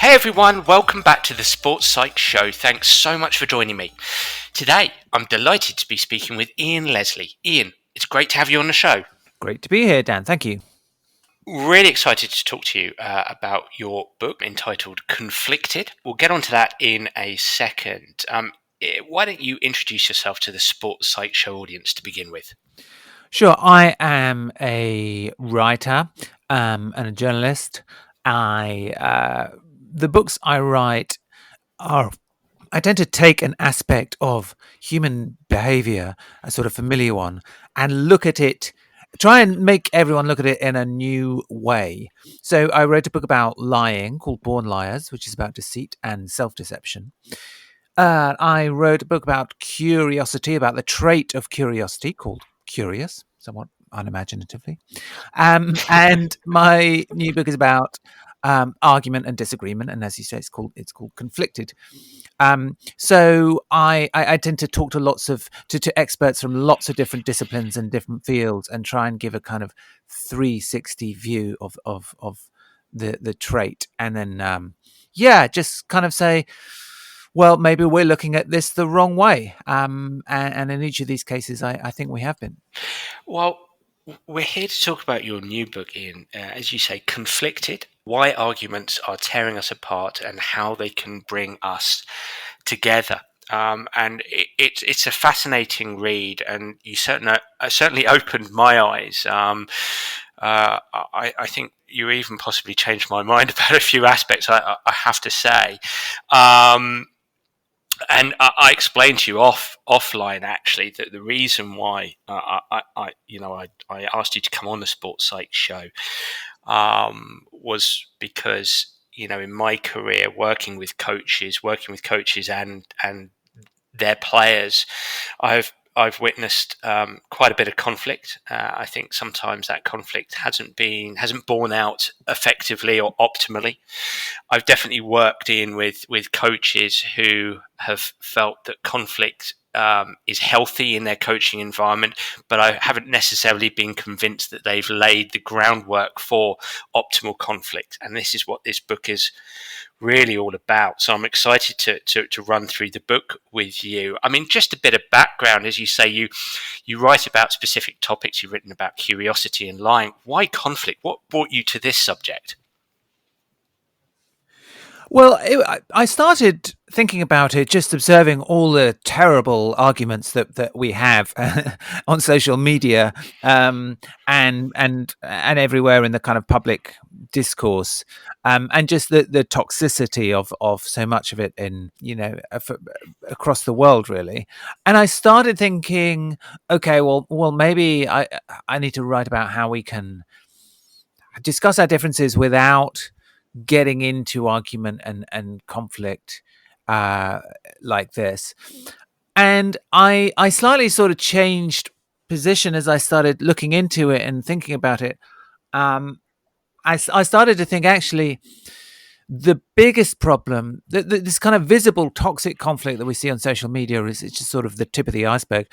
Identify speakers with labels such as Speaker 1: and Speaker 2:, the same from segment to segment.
Speaker 1: Hey everyone, welcome back to the Sports Psych Show. Thanks so much for joining me. Today, I'm delighted to be speaking with Ian Leslie. Ian, it's great to have you on the show.
Speaker 2: Great to be here, Dan. Thank you.
Speaker 1: Really excited to talk to you about your book entitled Conflicted. We'll get onto that in a second. Why don't you introduce yourself to the Sports Psych Show audience to begin with?
Speaker 2: Sure. I am a writer and a journalist. The books I write I tend to take an aspect of human behavior, a sort of familiar one, and look at it, try and make everyone look at it in a new way. So I wrote a book about lying called Born Liars, which is about deceit and self-deception. I wrote a book about curiosity, about the trait of curiosity called Curious, somewhat unimaginatively. And my new book is about argument and disagreement, and as you say, it's called Conflicted. So I tend to talk to to experts from lots of different disciplines and different fields, and try and give a kind of 360 view of the trait, and then just kind of say, well, maybe we're looking at this the wrong way. And in each of these cases, I think we have been.
Speaker 1: Well, we're here to talk about your new book, Ian. As you say, Conflicted, why arguments are tearing us apart and how they can bring us together. And it's a fascinating read, and you certainly opened my eyes. I think you even possibly changed my mind about a few aspects, I have to say. And I explained to you offline actually that the reason why I asked you to come on the Sports Psych Show was because in my career working with coaches and their players, I've witnessed quite a bit of conflict. I think sometimes that conflict hasn't borne out effectively or optimally. I've definitely worked with coaches who have felt that conflict is healthy in their coaching environment, but I haven't necessarily been convinced that they've laid the groundwork for optimal conflict. And this is what this book is really all about. So I'm excited to run through the book with you. I mean, just a bit of background, as you say, you write about specific topics. You've written about curiosity and lying. Why conflict? What brought you to this subject?
Speaker 2: Well, I started thinking about it, just observing all the terrible arguments that we have on social media, and everywhere in the kind of public discourse, and just the toxicity of so much of it in across the world, really. And I started thinking, okay, well, maybe I need to write about how we can discuss our differences without getting into argument and conflict like this. And I slightly sort of changed position as I started looking into it and thinking about it. I started to think, actually, the biggest problem, this kind of visible toxic conflict that we see on social media, is it's just sort of the tip of the iceberg.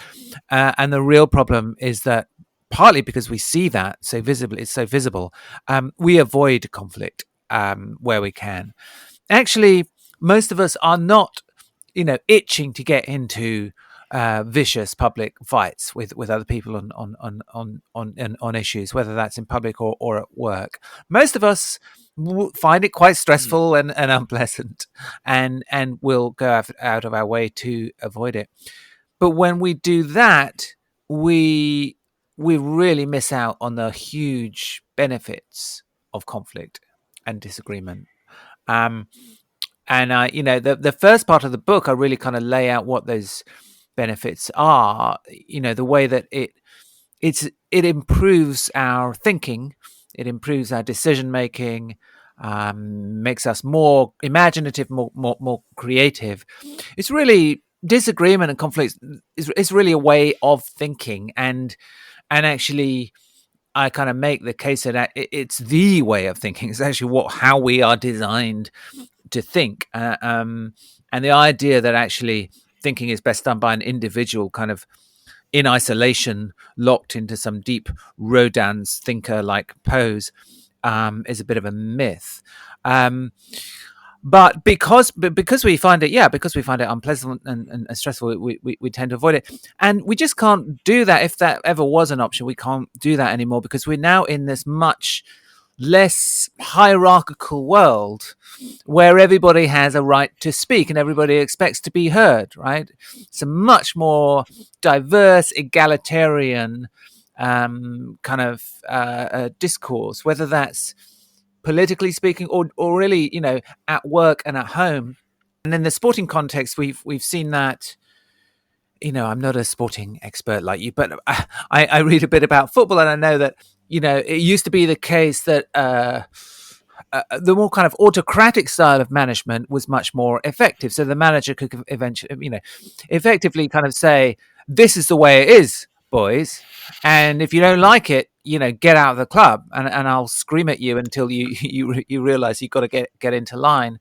Speaker 2: And the real problem is that, partly because we see that so visibly, it's so visible, we avoid conflict where we can. Actually, most of us are not, itching to get into vicious public fights with other people on issues, whether that's in public or at work. Most of us find it quite stressful and unpleasant, and will go out of our way to avoid it. But when we do that, we really miss out on the huge benefits of conflict and disagreement. And the first part of the book, I really kind of lay out what those benefits are. The way that it improves our thinking, it improves our decision making, makes us more imaginative, more creative. It's really, disagreement and conflict is really a way of thinking, and actually, I kind of make the case that it's the way of thinking. It's actually how we are designed to think, and the idea that actually thinking is best done by an individual, kind of in isolation, locked into some deep Rodin's thinker-like pose, is a bit of a myth. but because we find it, because we find it unpleasant and stressful, we tend to avoid it, and we just can't do that. If that ever was an option, we can't do that anymore, because we're now in this much less hierarchical world where everybody has a right to speak and everybody expects to be heard, right? It's a much more diverse, egalitarian kind of discourse, whether that's politically speaking or really, at work and at home. And in the sporting context, we've seen that. I'm not a sporting expert like you, but I read a bit about football, and I know that it used to be the case that the more kind of autocratic style of management was much more effective. So the manager could eventually, effectively kind of say, "This is the way it is, boys, and if you don't like it, get out of the club, and I'll scream at you until you realize you've got to get into line."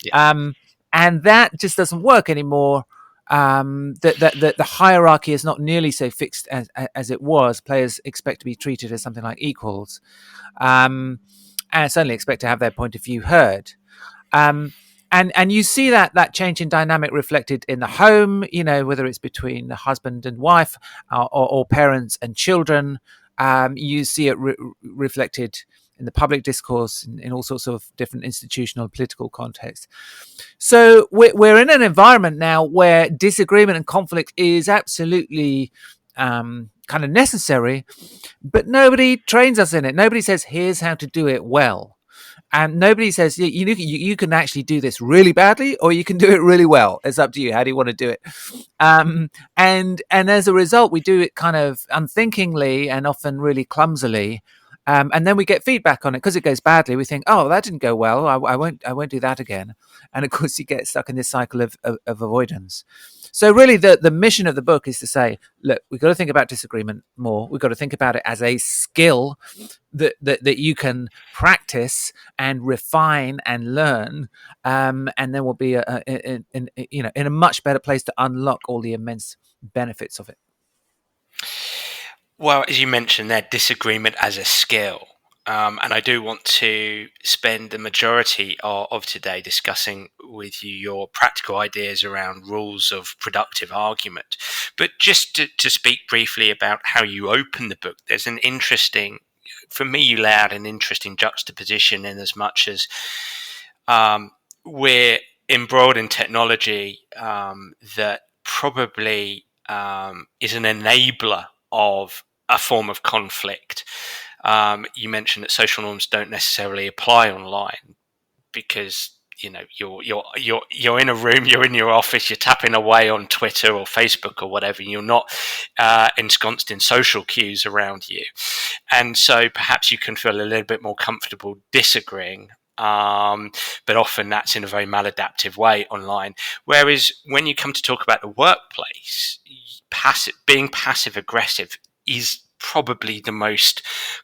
Speaker 1: Yeah.
Speaker 2: And that just doesn't work anymore. The hierarchy is not nearly so fixed as it was. Players expect to be treated as something like equals, and certainly expect to have their point of view heard. And you see that change in dynamic reflected in the home, whether it's between the husband and wife, or parents and children. You see it reflected in the public discourse, in all sorts of different institutional political contexts. So we're in an environment now where disagreement and conflict is absolutely kind of necessary, but nobody trains us in it. Nobody says, here's how to do it well. And nobody says, you can actually do this really badly, or you can do it really well. It's up to you. How do you want to do it? And as a result, we do it kind of unthinkingly and often really clumsily. And then we get feedback on it because it goes badly. We think, oh, that didn't go well. I won't do that again. And of course, you get stuck in this cycle of avoidance. So really, the mission of the book is to say, look, we've got to think about disagreement more. We've got to think about it as a skill that you can practice and refine and learn, and then we'll be in a much better place to unlock all the immense benefits of it.
Speaker 1: Well, as you mentioned there, disagreement as a skill. And I do want to spend the majority of today discussing with you your practical ideas around rules of productive argument. But just to speak briefly about how you open the book, there's an interesting, for me, you lay out an interesting juxtaposition in as much as we're embroiled in technology that probably is an enabler of a form of conflict. You mentioned that social norms don't necessarily apply online because you're in a room, you're in your office, you're tapping away on Twitter or Facebook or whatever. You're not ensconced in social cues around you, and so perhaps you can feel a little bit more comfortable disagreeing. But often that's in a very maladaptive way online. Whereas when you come to talk about the workplace, being passive aggressive is probably the most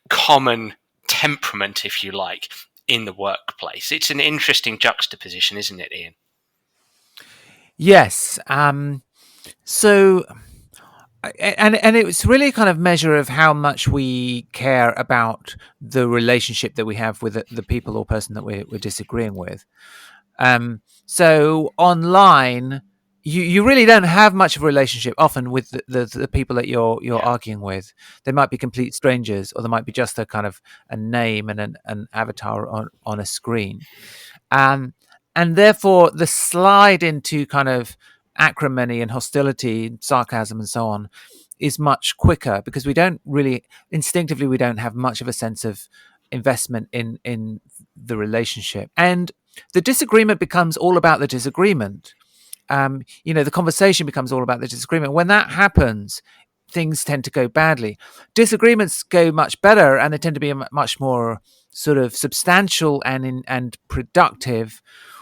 Speaker 1: common temperament, if you like, in the workplace. It's an interesting juxtaposition, isn't it, Ian?
Speaker 2: Yes. So, and it's really a kind of measure of how much we care about the relationship that we have with the people or person that we're disagreeing with. So online, you really don't have much of a relationship often with the people that you're arguing with. They might be complete strangers, or they might be just a kind of a name and an avatar on a screen. And therefore, the slide into kind of acrimony and hostility, sarcasm, and so on is much quicker, because we don't really instinctively, we don't have much of a sense of investment in the relationship, and the disagreement becomes all about the disagreement. The conversation becomes all about the disagreement. When that happens, things tend to go badly. Disagreements go much better, and they tend to be much more sort of substantial and productive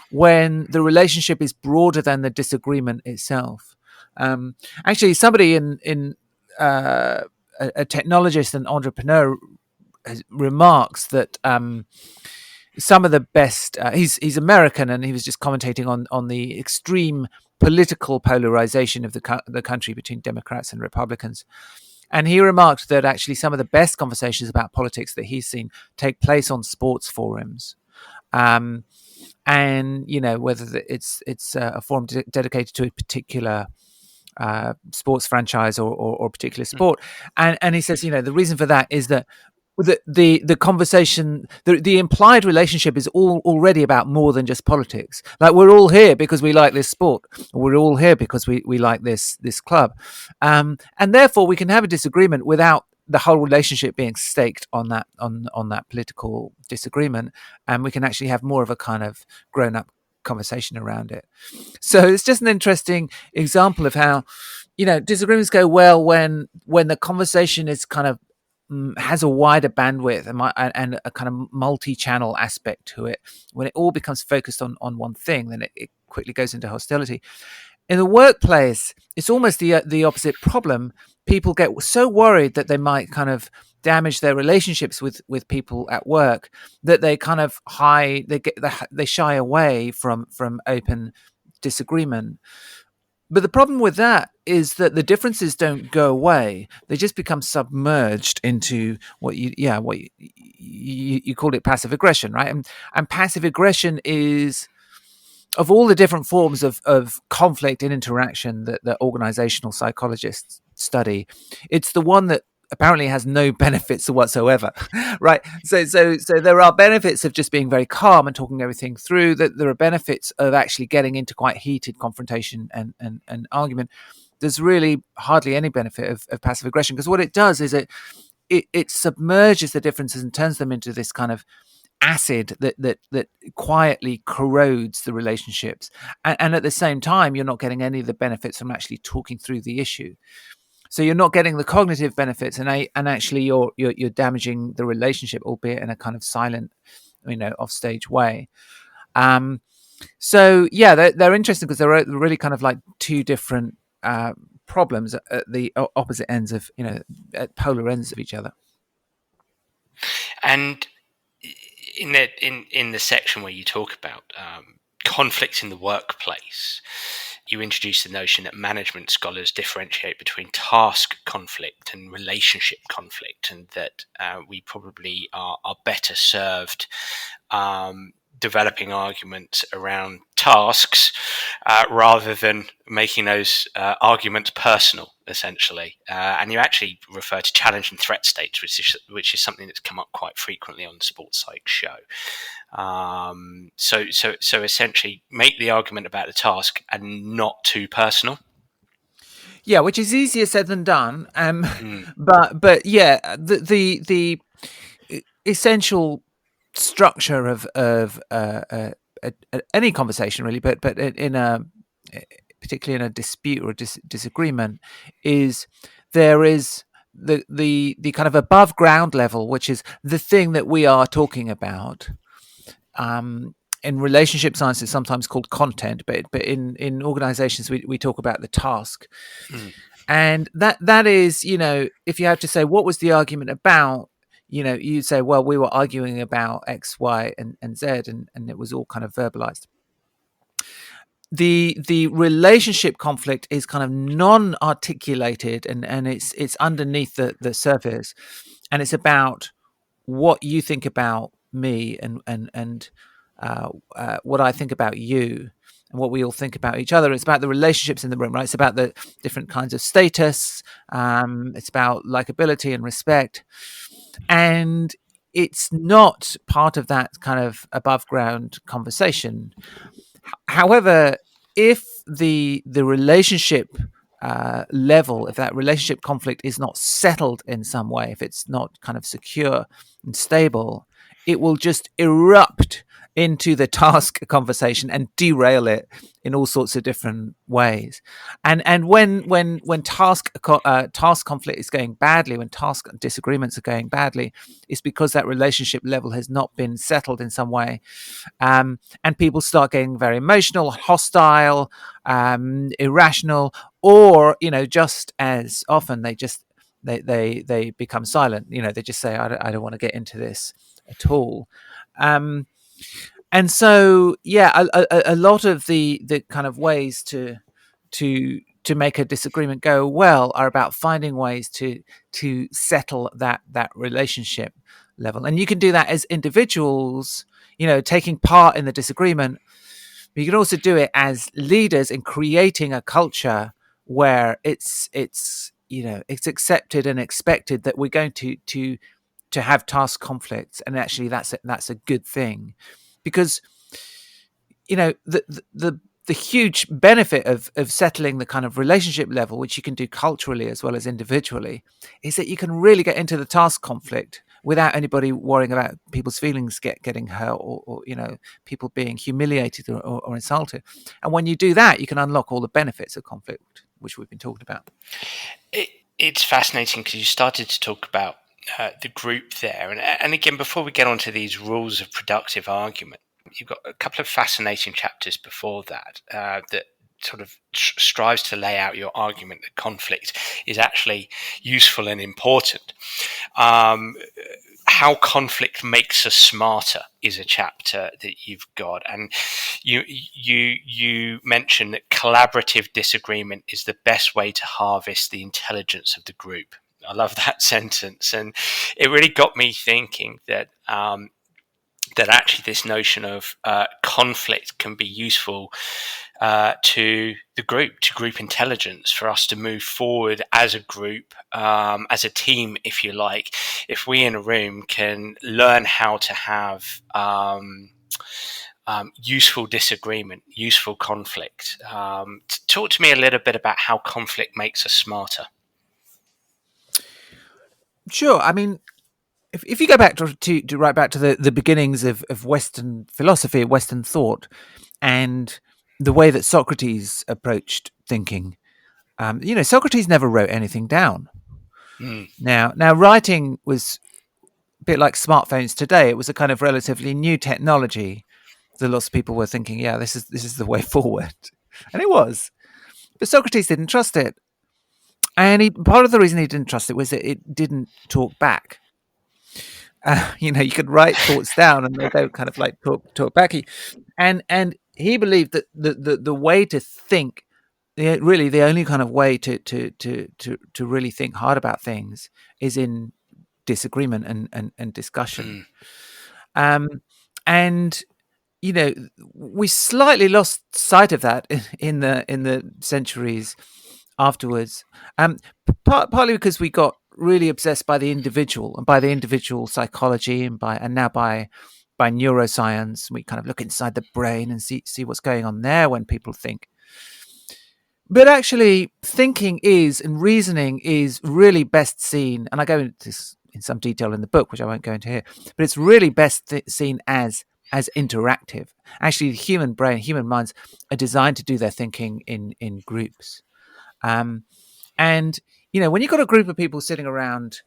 Speaker 2: when the relationship is broader than the disagreement itself. Actually, somebody in a technologist and entrepreneur remarks that some of the best he's American, and he was just commentating on the extreme political polarization of the country between Democrats and Republicans. And he remarked that actually some of the best conversations about politics that he's seen take place on sports forums. and whether it's a forum dedicated to a particular sports franchise or particular sport. And he says, the reason for that is that the conversation, the implied relationship is already about more than just politics. Like, we're all here because we like this sport, or we're all here because we like this club, and therefore we can have a disagreement without the whole relationship being staked on that political disagreement, and we can actually have more of a kind of grown-up conversation around it. So it's just an interesting example of how disagreements go well when the conversation is kind of has a wider bandwidth and a kind of multi-channel aspect to it. When it all becomes focused on one thing, then it quickly goes into hostility. In the workplace, it's almost the opposite problem. People get so worried that they might kind of damage their relationships with people at work that they kind of they shy away from open disagreement. But the problem with that is that the differences don't go away; they just become submerged into what you called it passive aggression, right? And passive aggression is, of all the different forms of conflict and interaction that organizational psychologists study, it's the one that apparently has no benefits whatsoever, right? So there are benefits of just being very calm and talking everything through. That there are benefits of actually getting into quite heated confrontation and argument. There's really hardly any benefit of passive aggression, because what it does is it submerges the differences and turns them into this kind of acid that quietly corrodes the relationships, and at the same time you're not getting any of the benefits from actually talking through the issue. So you're not getting the cognitive benefits, and actually you're damaging the relationship, albeit in a kind of silent, offstage way. So yeah, they're interesting because they're really kind of like two different problems at the opposite ends of at polar ends of each other.
Speaker 1: And in the section where you talk about conflicts in the workplace, you introduce the notion that management scholars differentiate between task conflict and relationship conflict, and that we probably are better served developing arguments around tasks rather than making those arguments personal, essentially. And you actually refer to challenge and threat states, which is something that's come up quite frequently on the Sports Psych show. So essentially, make the argument about the task and not too personal.
Speaker 2: Yeah, which is easier said than done. But yeah, the essential structure of any conversation, really, but particularly in a dispute or disagreement, is there is the kind of above ground level, which is the thing that we are talking about. In relationship science, it's sometimes called content, but in organizations we talk about the task. And that is, if you have to say what was the argument about, you'd say, well, we were arguing about X, Y, and Z, and it was all kind of verbalized. The relationship conflict is kind of non-articulated, and it's underneath the surface, and it's about what you think about me and what I think about you, and what we all think about each other. It's about the relationships in the room, right? It's about the different kinds of status. It's about likability and respect, and it's not part of that kind of above ground conversation. However, if the relationship level, if that relationship conflict is not settled in some way, if it's not kind of secure and stable, it will just erupt into the task conversation and derail it in all sorts of different ways. And when task conflict is going badly, when task disagreements are going badly, it's because that relationship level has not been settled in some way, and people start getting very emotional, hostile, irrational, or just as often they become silent. They just say, I don't want to get into this at all. And so, yeah, a lot of the kind of ways to make a disagreement go well are about finding ways to settle that relationship. level. And you can do that as individuals, taking part in the disagreement. But you can also do it as leaders in creating a culture where it's accepted and expected that we're going to have task conflicts, and actually that's a good thing, because the huge benefit of settling the kind of relationship level, which you can do culturally as well as individually, is that you can really get into the task conflict without anybody worrying about people's feelings getting hurt, or people being humiliated or insulted. And when you do that, you can unlock all the benefits of conflict, which we've been talking about.
Speaker 1: It's fascinating because you started to talk about the group there, and again, before we get onto these rules of productive argument, you've got a couple of fascinating chapters before that that sort of strives to lay out your argument that conflict is actually useful and important. How conflict makes us smarter is a chapter that you've got, and you mentioned that collaborative disagreement is the best way to harvest the intelligence of the group. I love that sentence, and it really got me thinking that that actually this notion of conflict can be useful to the group, to group intelligence, for us to move forward as a group, as a team, if you like. If we in a room can learn how to have useful disagreement, useful conflict. Talk to me a little bit about how conflict makes us smarter.
Speaker 2: Sure. I mean, if you go back to right back to the beginnings of Western philosophy, Western thought, and the way that Socrates approached thinking, Socrates never wrote anything down. Now, writing was a bit like smartphones today. It was a kind of relatively new technology that lots of people were thinking, yeah, this is the way forward, and it was. But Socrates didn't trust it, and part of the reason he didn't trust it was that it didn't talk back. You could write thoughts down and they don't kind of like talk back. And he believed that the way to think, really the only kind of way to really think hard about things is in disagreement and discussion. And we slightly lost sight of that in the centuries afterwards, partly because we got really obsessed by the individual and by the individual psychology and now by neuroscience. We kind of look inside the brain and see what's going on there when people think. But actually, thinking and reasoning is really best seen, and I go into this in some detail in the book, which I won't go into here, but it's really best seen as interactive. Actually, the human brain, human minds are designed to do their thinking in groups. And when you've got a group of people sitting around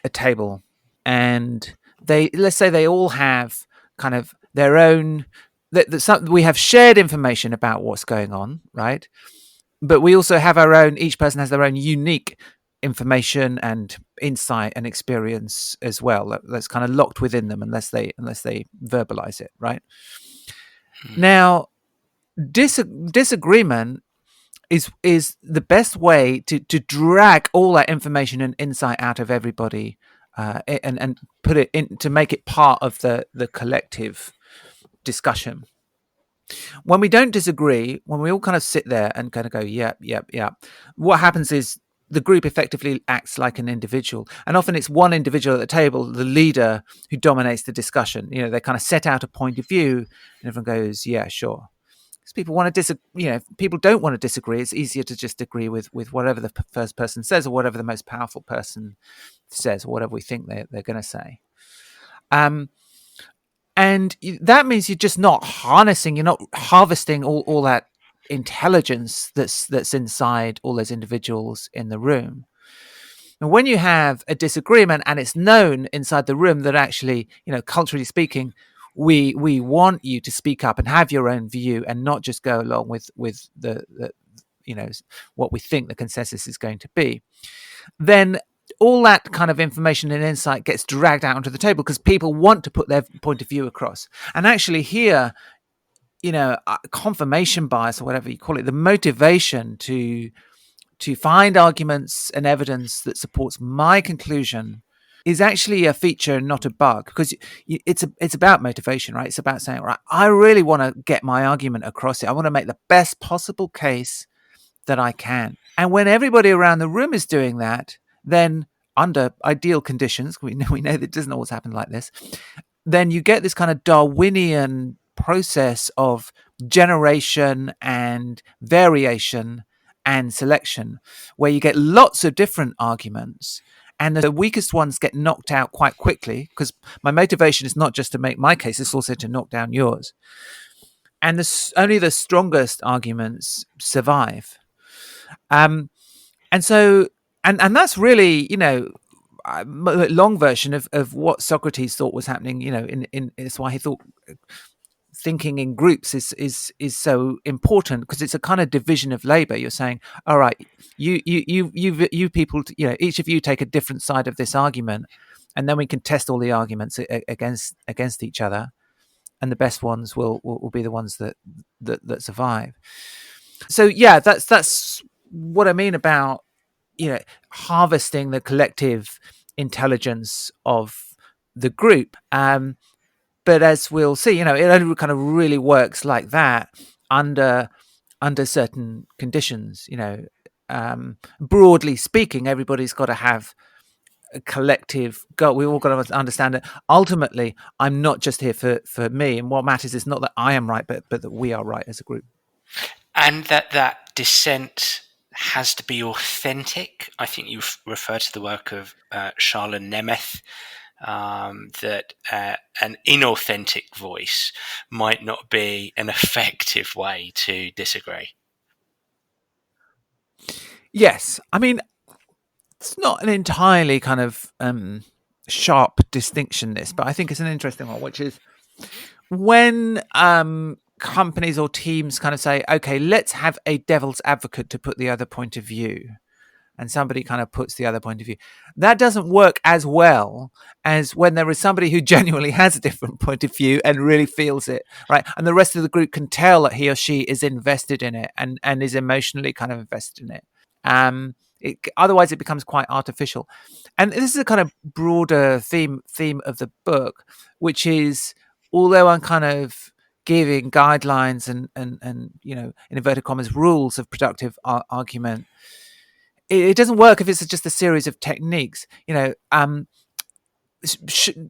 Speaker 2: a table, and let's say they all have kind of their own, we have shared information about what's going on, right? But we also have each person has their own unique information and insight and experience as well. That's kind of locked within them unless they verbalize it, right? Now, disagreement is the best way to drag all that information and insight out of everybody, and put it in to make it part of the collective discussion. When we don't disagree, when we all kind of sit there and kind of go, yep, what happens is the group effectively acts like an individual. And often it's one individual at the table, the leader, who dominates the discussion. They kind of set out a point of view and everyone goes, yeah, sure. Because people want to disagree. If people don't want to disagree, it's easier to just agree with whatever the first person says, or whatever the most powerful person says, or whatever we think they're going to say. And that means you're just not harnessing, you're not harvesting all that intelligence that's inside all those individuals in the room. And when you have a disagreement and it's known inside the room that actually, culturally speaking, we want you to speak up and have your own view and not just go along with the what we think the consensus is going to be, then all that kind of information and insight gets dragged out onto the table because people want to put their point of view across. And actually here, confirmation bias, or whatever you call it, the motivation to find arguments and evidence that supports my conclusion is actually a feature, not a bug, because it's about motivation, right? It's about saying, right, I really want to get my argument across it. I want to make the best possible case that I can. And when everybody around the room is doing that, then under ideal conditions, we know that it doesn't always happen like this, then you get this kind of Darwinian process of generation and variation and selection, where you get lots of different arguments. And the weakest ones get knocked out quite quickly, because my motivation is not just to make my case, it's also to knock down yours. And only the strongest arguments survive. And so, and that's really, long version of what Socrates thought was happening. It's why he thought thinking in groups is so important, because it's a kind of division of labor. You're saying, all right, you people, each of you take a different side of this argument, and then we can test all the arguments against each other, and the best ones will be the ones that survive. So yeah, that's what I mean about harvesting the collective intelligence of the group. But as we'll see, it only kind of really works like that under certain conditions. Broadly speaking, everybody's got to have a collective goal. We all got to understand that ultimately, I'm not just here for me, and what matters is not that I am right, but that we are right as a group.
Speaker 1: And that dissent has to be authentic. I think you've referred to the work of Charles Nemeth, that an inauthentic voice might not be an effective way to disagree.
Speaker 2: Yes. I mean, it's not an entirely kind of sharp distinction, this, but I think it's an interesting one, which is when companies or teams kind of say, okay, let's have a devil's advocate to put the other point of view, and somebody kind of puts the other point of view. That doesn't work as well as when there is somebody who genuinely has a different point of view and really feels it, right? And the rest of the group can tell that he or she is invested in it and is emotionally kind of invested in it. Otherwise, it becomes quite artificial. And this is a kind of broader theme of the book, which is, although I'm kind of giving guidelines and in inverted commas, rules of productive argument, it doesn't work if it's just a series of techniques.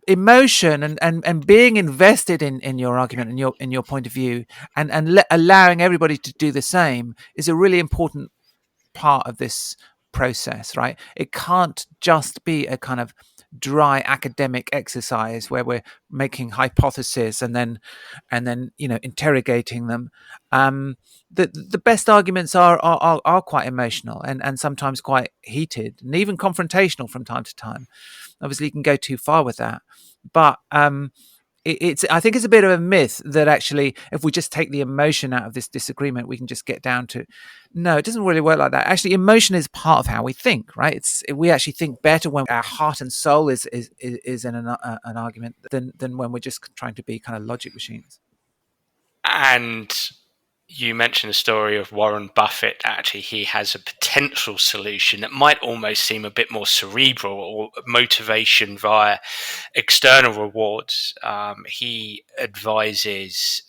Speaker 2: Emotion and being invested in your argument and in your point of view, and allowing everybody to do the same is a really important part of this process, right? It can't just be a kind of dry academic exercise where we're making hypotheses and then interrogating them. The best arguments are quite emotional and sometimes quite heated and even confrontational from time to time. Obviously, you can go too far with that, but I think it's a bit of a myth that actually, if we just take the emotion out of this disagreement, we can just get down to. No, it doesn't really work like that. Actually, emotion is part of how we think, right? We actually think better when our heart and soul is in an argument than when we're just trying to be kind of logic machines.
Speaker 1: And you mentioned the story of Warren Buffett. Actually, he has a potential solution that might almost seem a bit more cerebral, or motivation via external rewards. He advises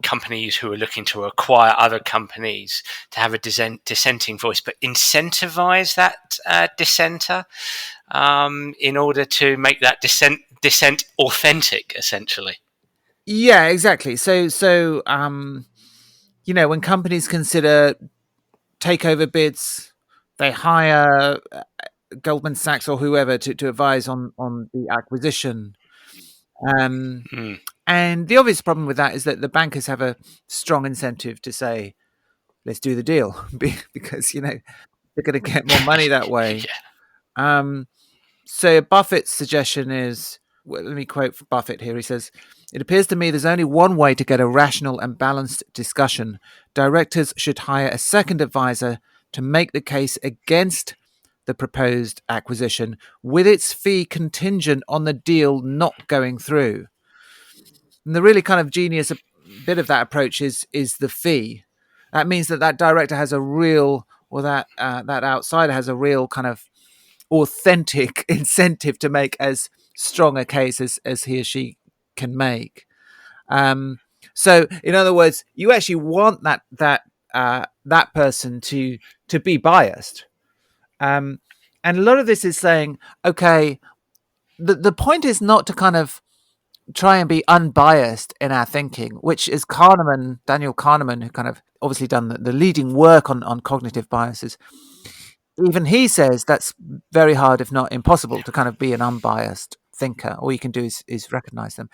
Speaker 1: companies who are looking to acquire other companies to have a dissenting voice, but incentivize that dissenter in order to make that dissent authentic, essentially.
Speaker 2: Yeah, exactly. So when companies consider takeover bids, they hire Goldman Sachs or whoever to advise on the acquisition. And the obvious problem with that is that the bankers have a strong incentive to say, let's do the deal, because they're going to get more money that way. Yeah. So Buffett's suggestion is, well, let me quote Buffett here. He says, "It appears to me there's only one way to get a rational and balanced discussion. Directors should hire a second advisor to make the case against the proposed acquisition, with its fee contingent on the deal not going through." And the really kind of genius bit of that approach is the fee. That means that director has a real, or that outsider has a real kind of authentic incentive to make as strong a case as he or she can make. So, in other words, you actually want that person to be biased. And a lot of this is saying, okay, the point is not to kind of try and be unbiased in our thinking, which is Daniel Kahneman, who kind of obviously done the leading work on cognitive biases. Even he says that's very hard, if not impossible, to kind of be an unbiased thinker. All you can do is recognize them.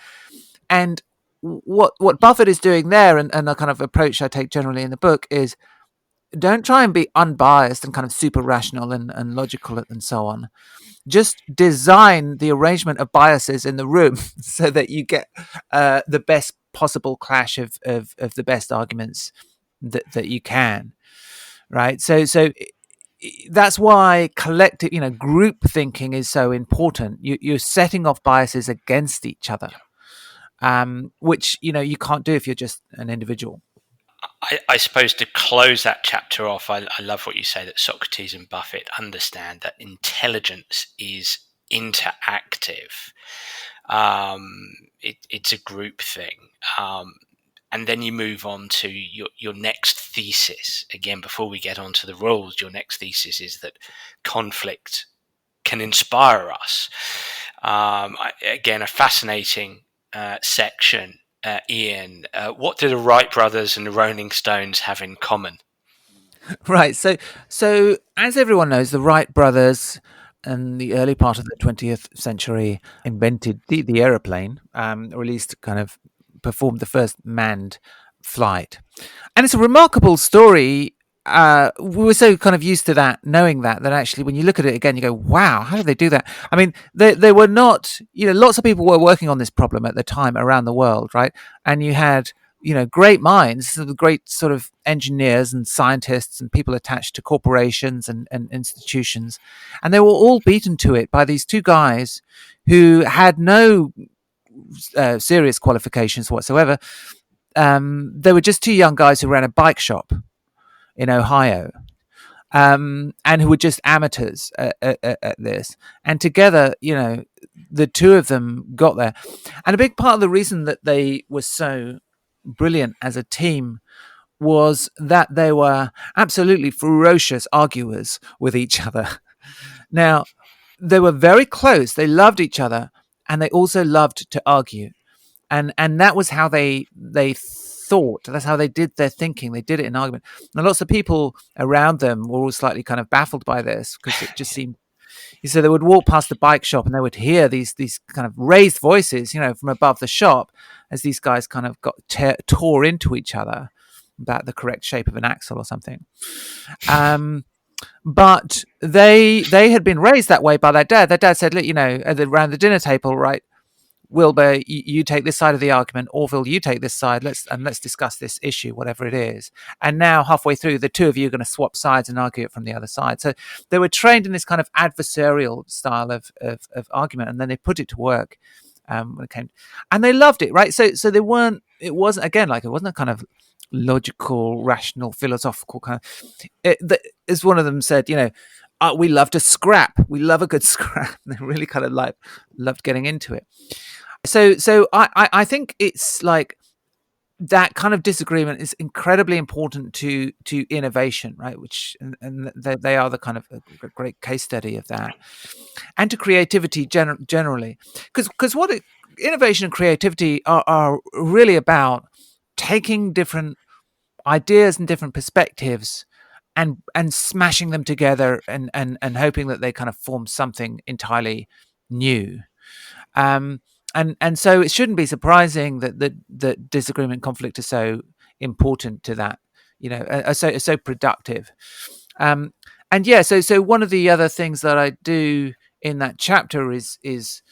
Speaker 2: And what Buffett is doing there, and the kind of approach I take generally in the book, is don't try and be unbiased and kind of super rational and logical and so on. Just design the arrangement of biases in the room so that you get the best possible clash of the best arguments that you can, right? So that's why collective, group thinking is so important. You're setting off biases against each other, which you can't do if you're just an individual.
Speaker 1: I suppose to close that chapter off, I love what you say, that Socrates and Buffett understand that intelligence is interactive. It's a group thing. And then you move on to your next thesis. Again, before we get on to the rules, your next thesis is that conflict can inspire us. Again, a fascinating section. Ian, what do the Wright brothers and the Rolling Stones have in common?
Speaker 2: Right. So as everyone knows, the Wright brothers in the early part of the 20th century invented the aeroplane, or at least kind of performed the first manned flight. And it's a remarkable story. We were so kind of used to that, knowing that actually when you look at it again, you go, wow, how did they do that? I mean, they were not, lots of people were working on this problem at the time around the world, right? And you had, great minds, great sort of engineers and scientists and people attached to corporations and institutions. And they were all beaten to it by these two guys who had no serious qualifications whatsoever. They were just two young guys who ran a bike shop in Ohio, and who were just amateurs at this. And together, the two of them got there. And a big part of the reason that they were so brilliant as a team was that they were absolutely ferocious arguers with each other. Now, they were very close. They loved each other, and they also loved to argue. And that was how they thought. That's how they did their thinking. They did it in argument. And lots of people around them were all slightly kind of baffled by this, because it just seemed. So they would walk past the bike shop and they would hear these kind of raised voices, from above the shop, as these guys kind of got tore into each other about the correct shape of an axle or something. But they had been raised that way by their dad. Their dad said, look, around the dinner table, right, Wilbur, you take this side of the argument. Orville, you take this side. Let's discuss this issue, whatever it is. And now, halfway through, the two of you are going to swap sides and argue it from the other side. So they were trained in this kind of adversarial style of argument, and then they put it to work when it came, and they loved it, right? So they weren't. It wasn't a kind of logical, rational, philosophical kind of. As one of them said, we love to scrap. We love a good scrap. They really kind of loved getting into it. So I think it's like that kind of disagreement is incredibly important to innovation, right? Which and they are the kind of a great case study of that, and to creativity generally, because innovation and creativity are really about taking different ideas and different perspectives and smashing them together and hoping that they kind of form something entirely new. And so it shouldn't be surprising that disagreement, conflict is so important to that, so productive. So one of the other things that I do in that chapter is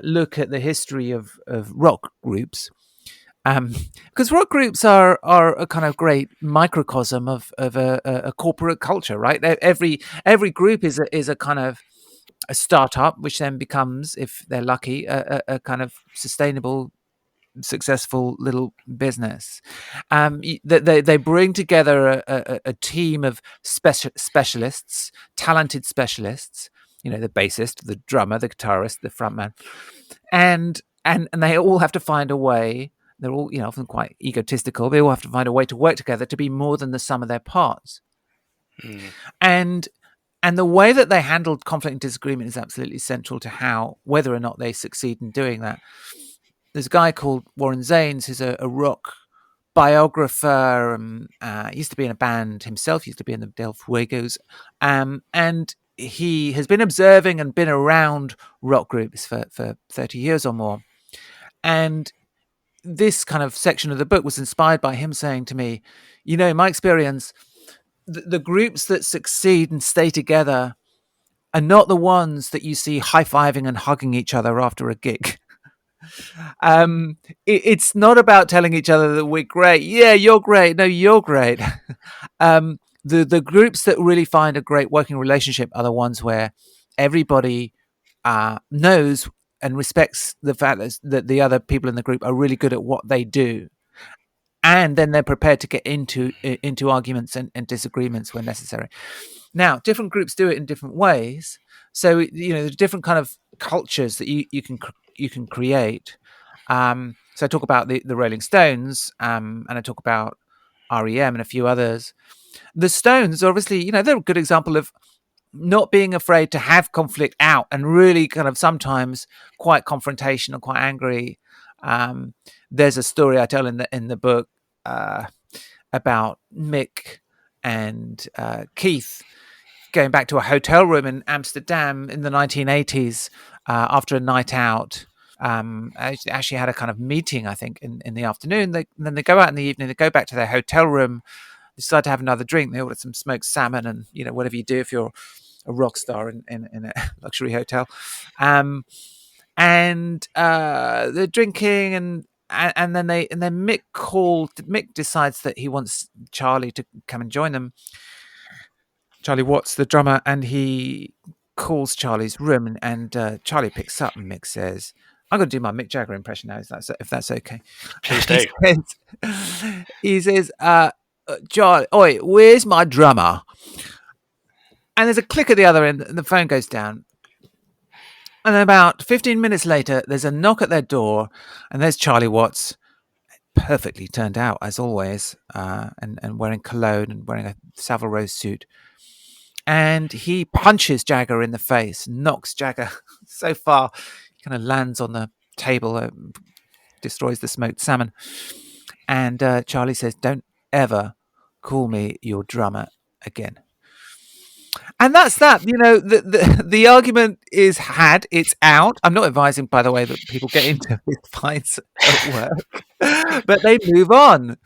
Speaker 2: look at the history of rock groups. Because rock groups are a kind of great microcosm of a corporate culture, right? Every group is a kind of a startup, which then becomes, if they're lucky, a kind of sustainable, successful little business. They bring together a team of specialists, talented specialists, the bassist, the drummer, the guitarist, the frontman, and they all have to find a way. They're all, often quite egotistical. They all have to find a way to work together to be more than the sum of their parts.
Speaker 1: Mm.
Speaker 2: And the way that they handled conflict and disagreement is absolutely central to whether or not they succeed in doing that. There's a guy called Warren Zanes who's a rock biographer. Used to be in a band himself. Used to be in the Del Fuegos, and he has been observing and been around rock groups for 30 years or more. And this kind of section of the book was inspired by him saying to me, in my experience, the groups that succeed and stay together are not the ones that you see high-fiving and hugging each other after a gig. It's not about telling each other that we're great. Yeah, you're great. No, you're great. The groups that really find a great working relationship are the ones where everybody knows and respects the fact that the other people in the group are really good at what they do, and then they're prepared to get into arguments and disagreements when necessary. Now, different groups do it in different ways. So there's different kind of cultures that you can create. So I talk about the Rolling Stones, and I talk about REM and a few others. The Stones, obviously, they're a good example of not being afraid to have conflict out and really kind of sometimes quite confrontational, quite angry. There's a story I tell in the book about Mick and Keith going back to a hotel room in Amsterdam in the 1980s after a night out. Actually had a kind of meeting, I think, in the afternoon. Then they go out in the evening. They go back to their hotel room. They decide to have another drink. They order some smoked salmon and whatever you do if you're a rock star in a luxury hotel. And they're drinking and then Mick decides that he wants Charlie to come and join them. Charlie Watts, the drummer, and he calls Charlie's room, and Charlie picks up, and Mick says, "I'm going to do my Mick Jagger impression now, if that's okay."
Speaker 1: Please do.
Speaker 2: He says, "Charlie, oi, where's my drummer?" And there's a click at the other end, and the phone goes down. And about 15 minutes later, there's a knock at their door, and there's Charlie Watts, perfectly turned out as always, and wearing cologne and wearing a Savile Row suit. And he punches Jagger in the face, knocks Jagger so far, he kind of lands on the table, destroys the smoked salmon. And Charlie says, "Don't ever call me your drummer again." And that's that. The argument is had, it's out. I'm not advising, by the way, that people get into fights at work, but they move on.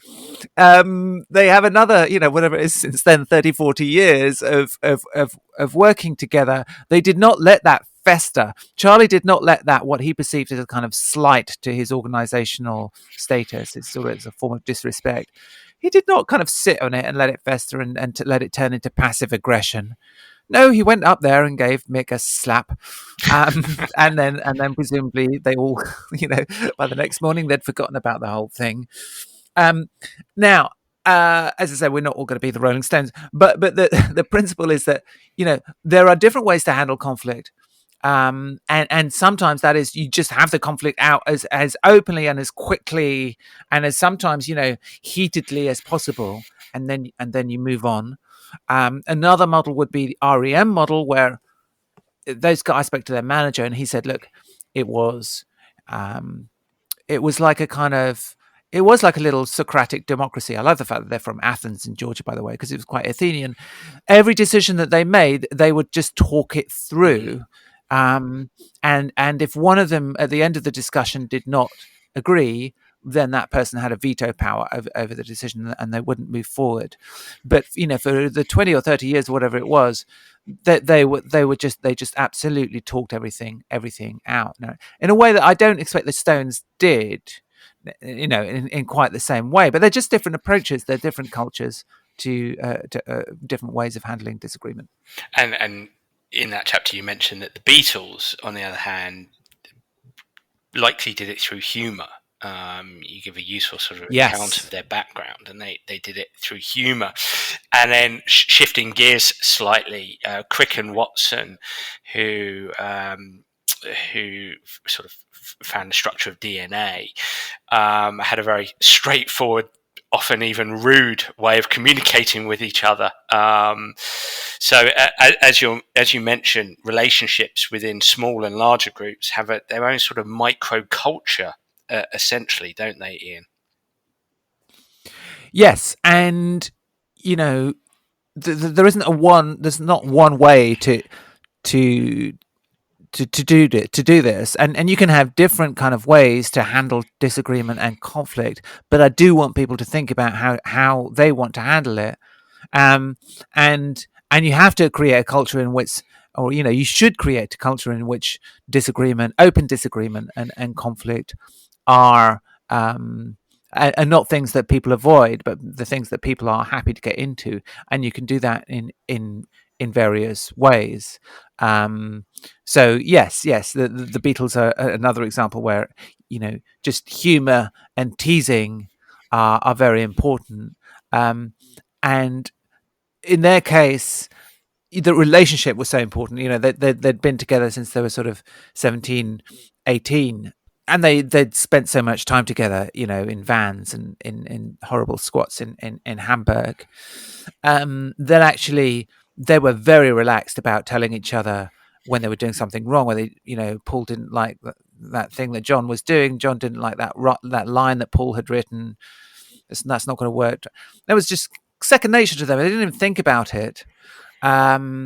Speaker 2: They have another, whatever it is since then, 30, 40 years of working together. They did not let that fester. Charlie did not let that, what he perceived as a kind of slight to his organizational status, it's sort of as a form of disrespect. He did not kind of sit on it and let it fester and to let it turn into passive aggression. No, he went up there and gave Mick a slap, and then presumably they all, by the next morning they'd forgotten about the whole thing. Now, as I say, we're not all going to be the Rolling Stones, but the principle is that there are different ways to handle conflict. And sometimes that is you just have the conflict out as openly and as quickly and as sometimes heatedly as possible, and then you move on. Another model would be the REM model, where those guys spoke to their manager and he said, "Look, it was like a little Socratic democracy." I love the fact that they're from Athens in Georgia, by the way, because it was quite Athenian. Every decision that they made, they would just talk it through. And if one of them at the end of the discussion did not agree, then that person had a veto power over the decision and they wouldn't move forward. But for the 20 or 30 years or whatever it was, that they just absolutely talked everything out, in a way that I don't expect the Stones did, in quite the same way. But they're just different approaches. They're different cultures to different ways of handling disagreement.
Speaker 1: And in that chapter, you mentioned that the Beatles, on the other hand, likely did it through humour. You give a useful sort of account of
Speaker 2: Yes.
Speaker 1: their background, and they did it through humour. And then shifting gears slightly, Crick and Watson, who sort of found the structure of DNA, had a very straightforward, often even rude way of communicating with each other. So, as you mentioned, relationships within small and larger groups have their own sort of micro culture, essentially, don't they, Ian?
Speaker 2: Yes, and you know, there isn't a one. There's not one way to to do this, and you can have different kind of ways to handle disagreement and conflict. But I do want people to think about how they want to handle it, um, and you have to create a culture in which, or you should create a culture in which open disagreement, and conflict are are not things that people avoid, but the things that people are happy to get into, and you can do that in various ways. Um, so yes, the Beatles are another example where just humor and teasing are very important, and in their case the relationship was so important. They'd been together since they were sort of 17, 18, and they'd spent so much time together, in vans and in horrible squats in Hamburg, that actually they were very relaxed about telling each other when they were doing something wrong. Where Paul didn't like that thing that John was doing. John didn't like that line that Paul had written. That's not going to work. That was just second nature to them. They didn't even think about it. Yeah,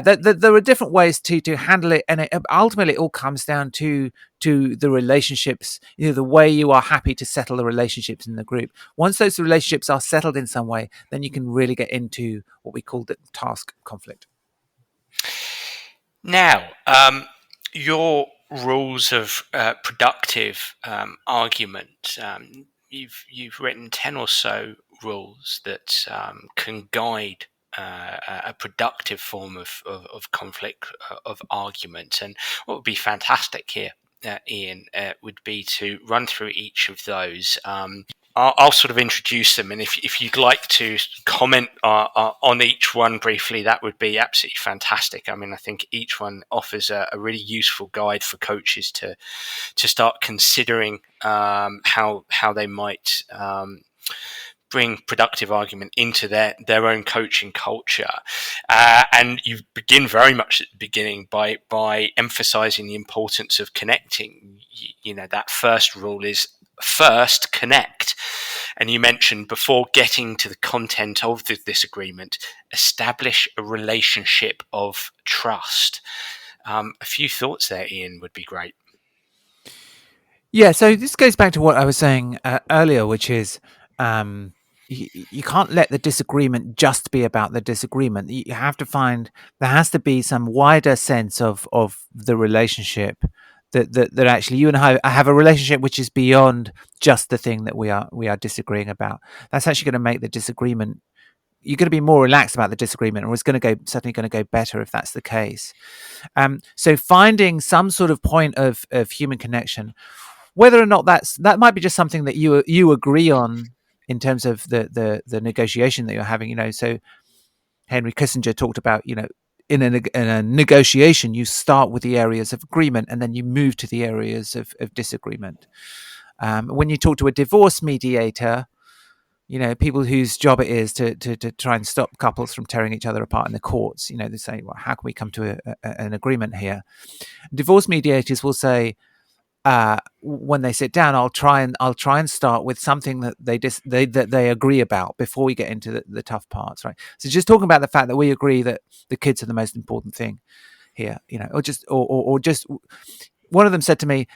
Speaker 2: there are different ways to handle it, and ultimately it all comes down to the relationships. The way you are happy to settle the relationships in the group. Once those relationships are settled in some way, then you can really get into what we call the task conflict.
Speaker 1: Now, your rules of productive argument. You've written 10 or so rules that can guide a productive form of conflict, of argument. And what would be fantastic here, Ian, would be to run through each of those. I'll sort of introduce them, and if you'd like to comment on each one briefly, that would be absolutely fantastic. I mean, I think each one offers a really useful guide for coaches to start considering how they might bring productive argument into their own coaching culture. And you begin very much at the beginning by emphasizing the importance of connecting. That first rule is first connect. And you mentioned, before getting to the content of the disagreement, establish a relationship of trust. A few thoughts there, Ian, would be great.
Speaker 2: Yeah, so this goes back to what I was saying earlier, which is you can't let the disagreement just be about the disagreement. You have to find there has to be some wider sense of the relationship that actually you and I have a relationship which is beyond just the thing that we are disagreeing about. That's actually going to make the disagreement. You're going to be more relaxed about the disagreement, or it's certainly going to go better if that's the case. So finding some sort of point of human connection, whether or not that might be just something that you agree on in terms of the negotiation that you're having. So Henry Kissinger talked about, in a negotiation, you start with the areas of agreement and then you move to the areas of disagreement. When you talk to a divorce mediator, people whose job it is to try and stop couples from tearing each other apart in the courts, they say, well, how can we come to an agreement here? Divorce mediators will say, when they sit down, I'll try and start with something that they agree about before we get into the tough parts, right? So just talking about the fact that we agree that the kids are the most important thing here, or just one of them said to me,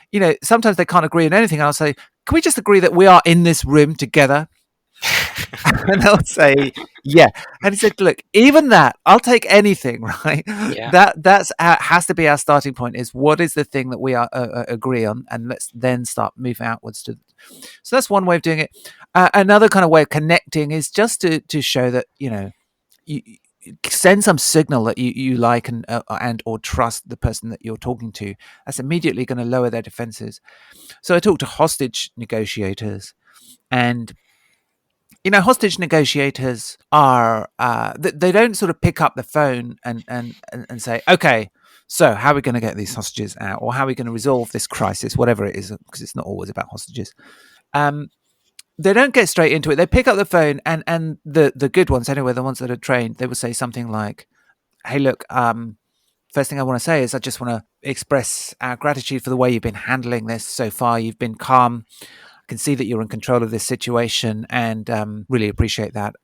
Speaker 2: sometimes they can't agree on anything. And I'll say, can we just agree that we are in this room together? And they'll say, yeah. And he said, look, even that, I'll take anything, right?
Speaker 1: Yeah.
Speaker 2: That's has to be our starting point, is what is the thing that we are agree on, and let's then start moving outwards to. So that's one way of doing it. Another kind of way of connecting is just to show that, send some signal that you like and or trust the person that you're talking to. That's immediately going to lower their defenses. So I talked to hostage negotiators, and hostage negotiators are they don't sort of pick up the phone and say, okay, so how are we going to get these hostages out, or how are we going to resolve this crisis, whatever it is, because it's not always about hostages. They don't get straight into it. They pick up the phone, and the good ones, anyway, the ones that are trained, they will say something like, hey, look, first thing I want to say is I just want to express our gratitude for the way you've been handling this so far. You've been calm. I can see that you're in control of this situation, and really appreciate that.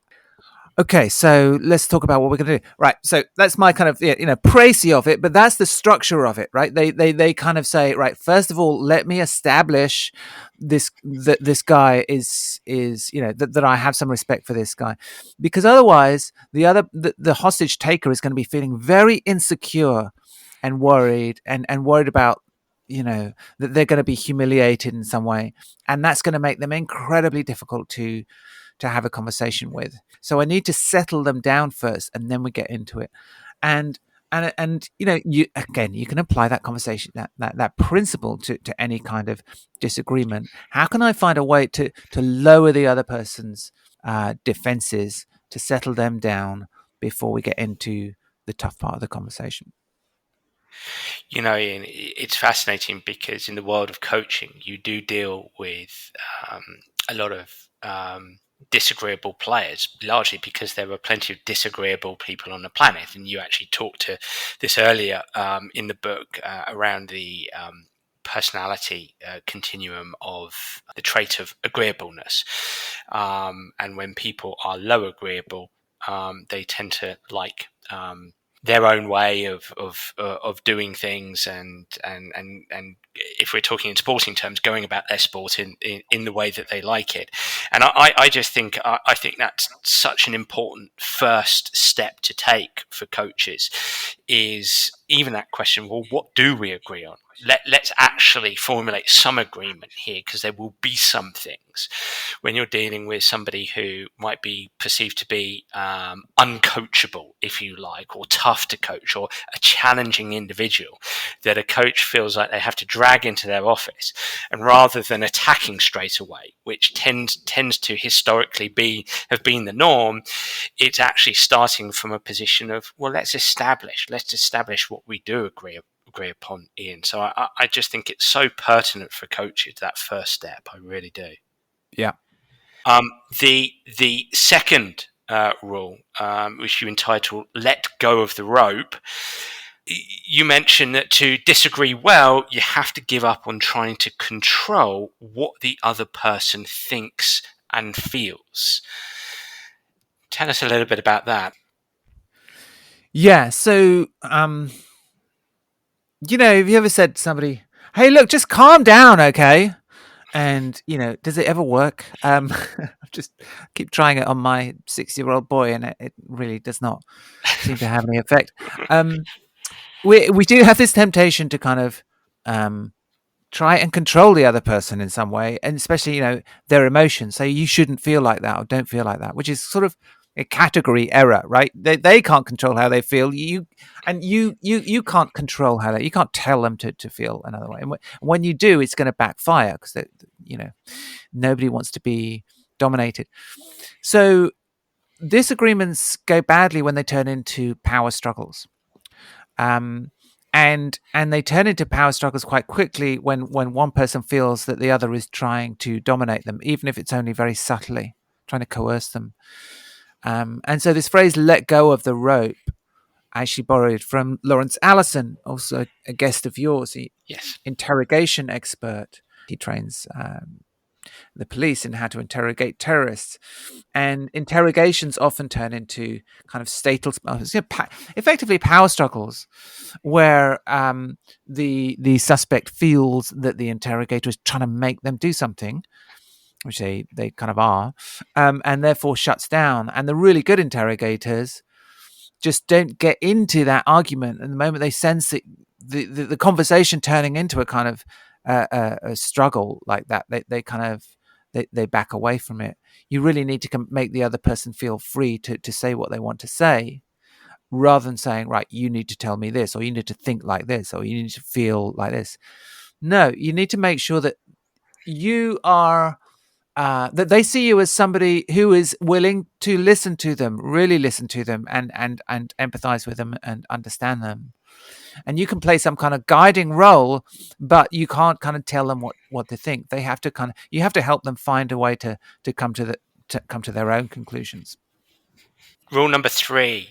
Speaker 2: Okay, so let's talk about what we're going to do. Right, so that's my kind of précis of it, but that's the structure of it, right? They kind of say, right, first of all, let me establish that this guy is that I have some respect for this guy, because otherwise the hostage taker is going to be feeling very insecure and worried and worried about that they're going to be humiliated in some way, and that's going to make them incredibly difficult to have a conversation with. So I need to settle them down first, and then we get into it. And you can apply that conversation, that principle to any kind of disagreement. How can I find a way to lower the other person's defenses, to settle them down before we get into the tough part of the conversation?
Speaker 1: Ian, it's fascinating because in the world of coaching, you do deal with a lot of disagreeable players, largely because there are plenty of disagreeable people on the planet. And you actually talked to this earlier in the book around the personality continuum of the trait of agreeableness. And when people are low agreeable, they tend to like their own way of doing things, and if we're talking in sporting terms, going about their sport in the way that they like it. And I just think I think that's such an important first step to take for coaches, is even that question, well, what do we agree on? Let's actually formulate some agreement here, because there will be some things when you're dealing with somebody who might be perceived to be uncoachable, if you like, or tough to coach, or a challenging individual that a coach feels like they have to drag into their office. And rather than attacking straight away, which tends to historically have been the norm, it's actually starting from a position of, well, let's establish what we do agree upon, Ian. So I just think it's so pertinent for coaches, that first step. I really do.
Speaker 2: Yeah.
Speaker 1: The second rule, which you entitled "Let Go of the Rope," you mentioned that to disagree well, you have to give up on trying to control what the other person thinks and feels. Tell us a little bit about that.
Speaker 2: Yeah. So, have you ever said to somebody, "Hey, look, just calm down, okay"? And does it ever work? I just keep trying it on my 6-year-old boy, and it really does not seem to have any effect. We do have this temptation to kind of try and control the other person in some way, and especially their emotions. Say you shouldn't feel like that, or don't feel like that, which is sort of a category error, right? They can't control how they feel. You can't control how you can't tell them to feel another way. And when you do, it's going to backfire, because nobody wants to be dominated. So disagreements go badly when they turn into power struggles. And they turn into power struggles quite quickly when one person feels that the other is trying to dominate them, even if it's only very subtly, trying to coerce them. And so this phrase, "let go of the rope," I actually borrowed from Lawrence Allison, also a guest of yours.
Speaker 1: Yes.
Speaker 2: Interrogation expert. He trains the police in how to interrogate terrorists. And interrogations often turn into kind of effectively power struggles, where the suspect feels that the interrogator is trying to make them do something, which they kind of are, and therefore shuts down. And the really good interrogators just don't get into that argument. And the moment they sense the conversation turning into a kind of a struggle like that, they kind of they back away from it. You really need to make the other person feel free to say what they want to say. rather than saying, right, you need to tell me this, or you need to think like this, or you need to feel like this. No, you need to make sure that you are that they see you as somebody who is willing to listen to them, really listen to them, and empathize with them and understand them. And you can play some kind of guiding role, but you can't kind of tell them what to think. They have to you have to help them find a way to come to their own conclusions.
Speaker 1: Rule number 3,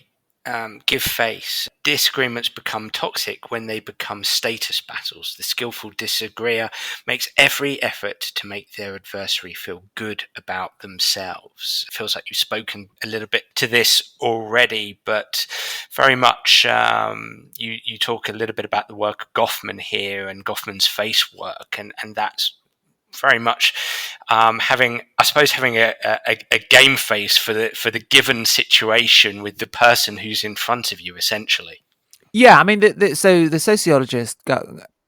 Speaker 1: give face. Disagreements become toxic when they become status battles. The skillful disagreeer makes every effort to make their adversary feel good about themselves. It feels like you've spoken a little bit to this already, but very much you talk a little bit about the work of Goffman here and Goffman's face work, and that's very much having a game face for the given situation with the person who's in front of you, essentially.
Speaker 2: Yeah, I mean, so the sociologist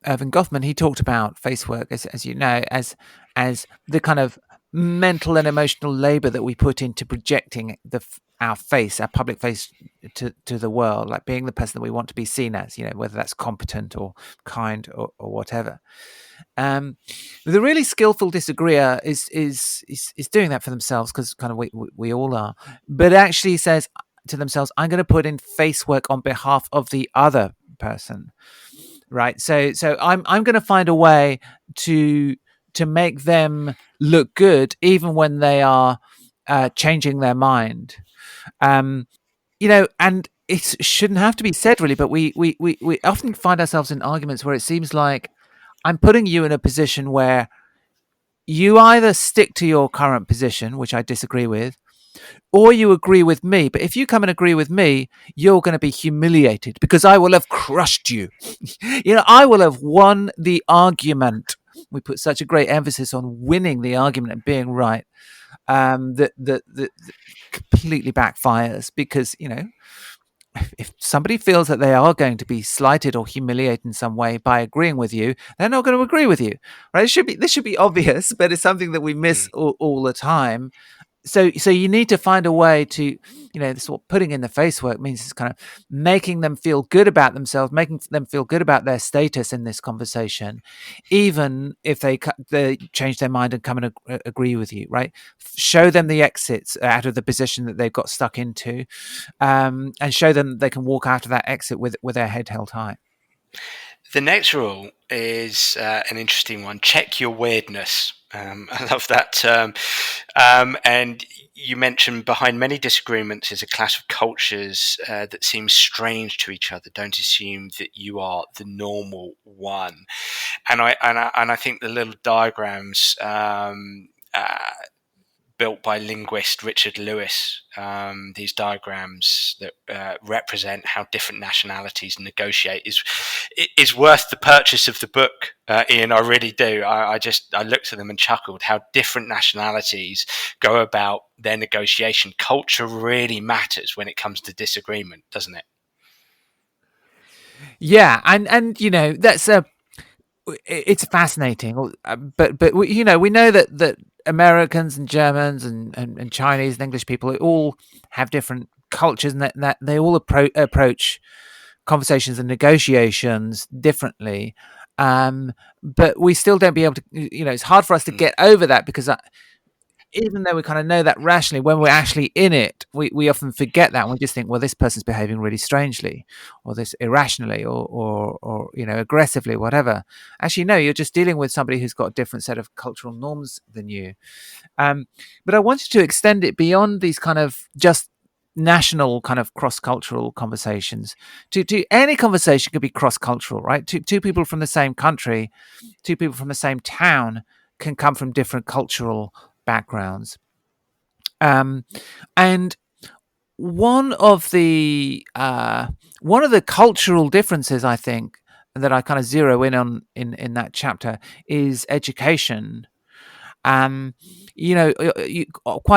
Speaker 2: Irving Goffman, he talked about face work, as you know, as the kind of mental and emotional labor that we put into projecting our public face to the world, like being the person that we want to be seen as, whether that's competent or kind or whatever. The really skillful disagreeer is doing that for themselves, because kind of we all are, but actually says to themselves, I'm going to put in face work on behalf of the other person, right? So I'm going to find a way to make them look good, even when they are changing their mind. And it shouldn't have to be said, really, but we often find ourselves in arguments where it seems like I'm putting you in a position where you either stick to your current position, which I disagree with, or you agree with me. But if you come and agree with me, you're going to be humiliated because I will have crushed you. I will have won the argument. We put such a great emphasis on winning the argument and being right, that completely backfires, because if somebody feels that they are going to be slighted or humiliated in some way by agreeing with you, they're not going to agree with you, right? This should be obvious, but it's something that we miss all the time. So you need to find a way to, this is what putting in the face work means, is kind of making them feel good about themselves, making them feel good about their status in this conversation, even if they change their mind and come and agree with you, right? Show them the exits out of the position that they've got stuck into, and show them they can walk out of that exit with their head held high.
Speaker 1: The next rule is an interesting one. Check your weirdness. I love that term. And you mentioned behind many disagreements is a clash of cultures that seems strange to each other. Don't assume that you are the normal one. And I think the little diagrams built by linguist Richard Lewis, these diagrams that represent how different nationalities negotiate, is worth the purchase of the book, Ian. I really do. I looked at them and chuckled. How different nationalities go about their negotiation. Culture really matters when it comes to disagreement, doesn't it?
Speaker 2: Yeah, and that's it's fascinating, but we know that Americans and Germans and Chinese and English people all have different cultures, and that they all approach conversations and negotiations differently. But we still don't be able to, it's hard for us to get over that, because even though we kind of know that rationally, when we're actually in it, we often forget that, and we just think, well, this person's behaving really strangely, or this irrationally, or aggressively, whatever. Actually, no, you're just dealing with somebody who's got a different set of cultural norms than you. But I wanted to extend it beyond these kind of just national kind of cross-cultural conversations to any conversation. Could be cross-cultural, right? Two people from the same country, two people from the same town can come from different cultural backgrounds, and one of the cultural differences, I think, that I kind of zero in on in that chapter is education. Quite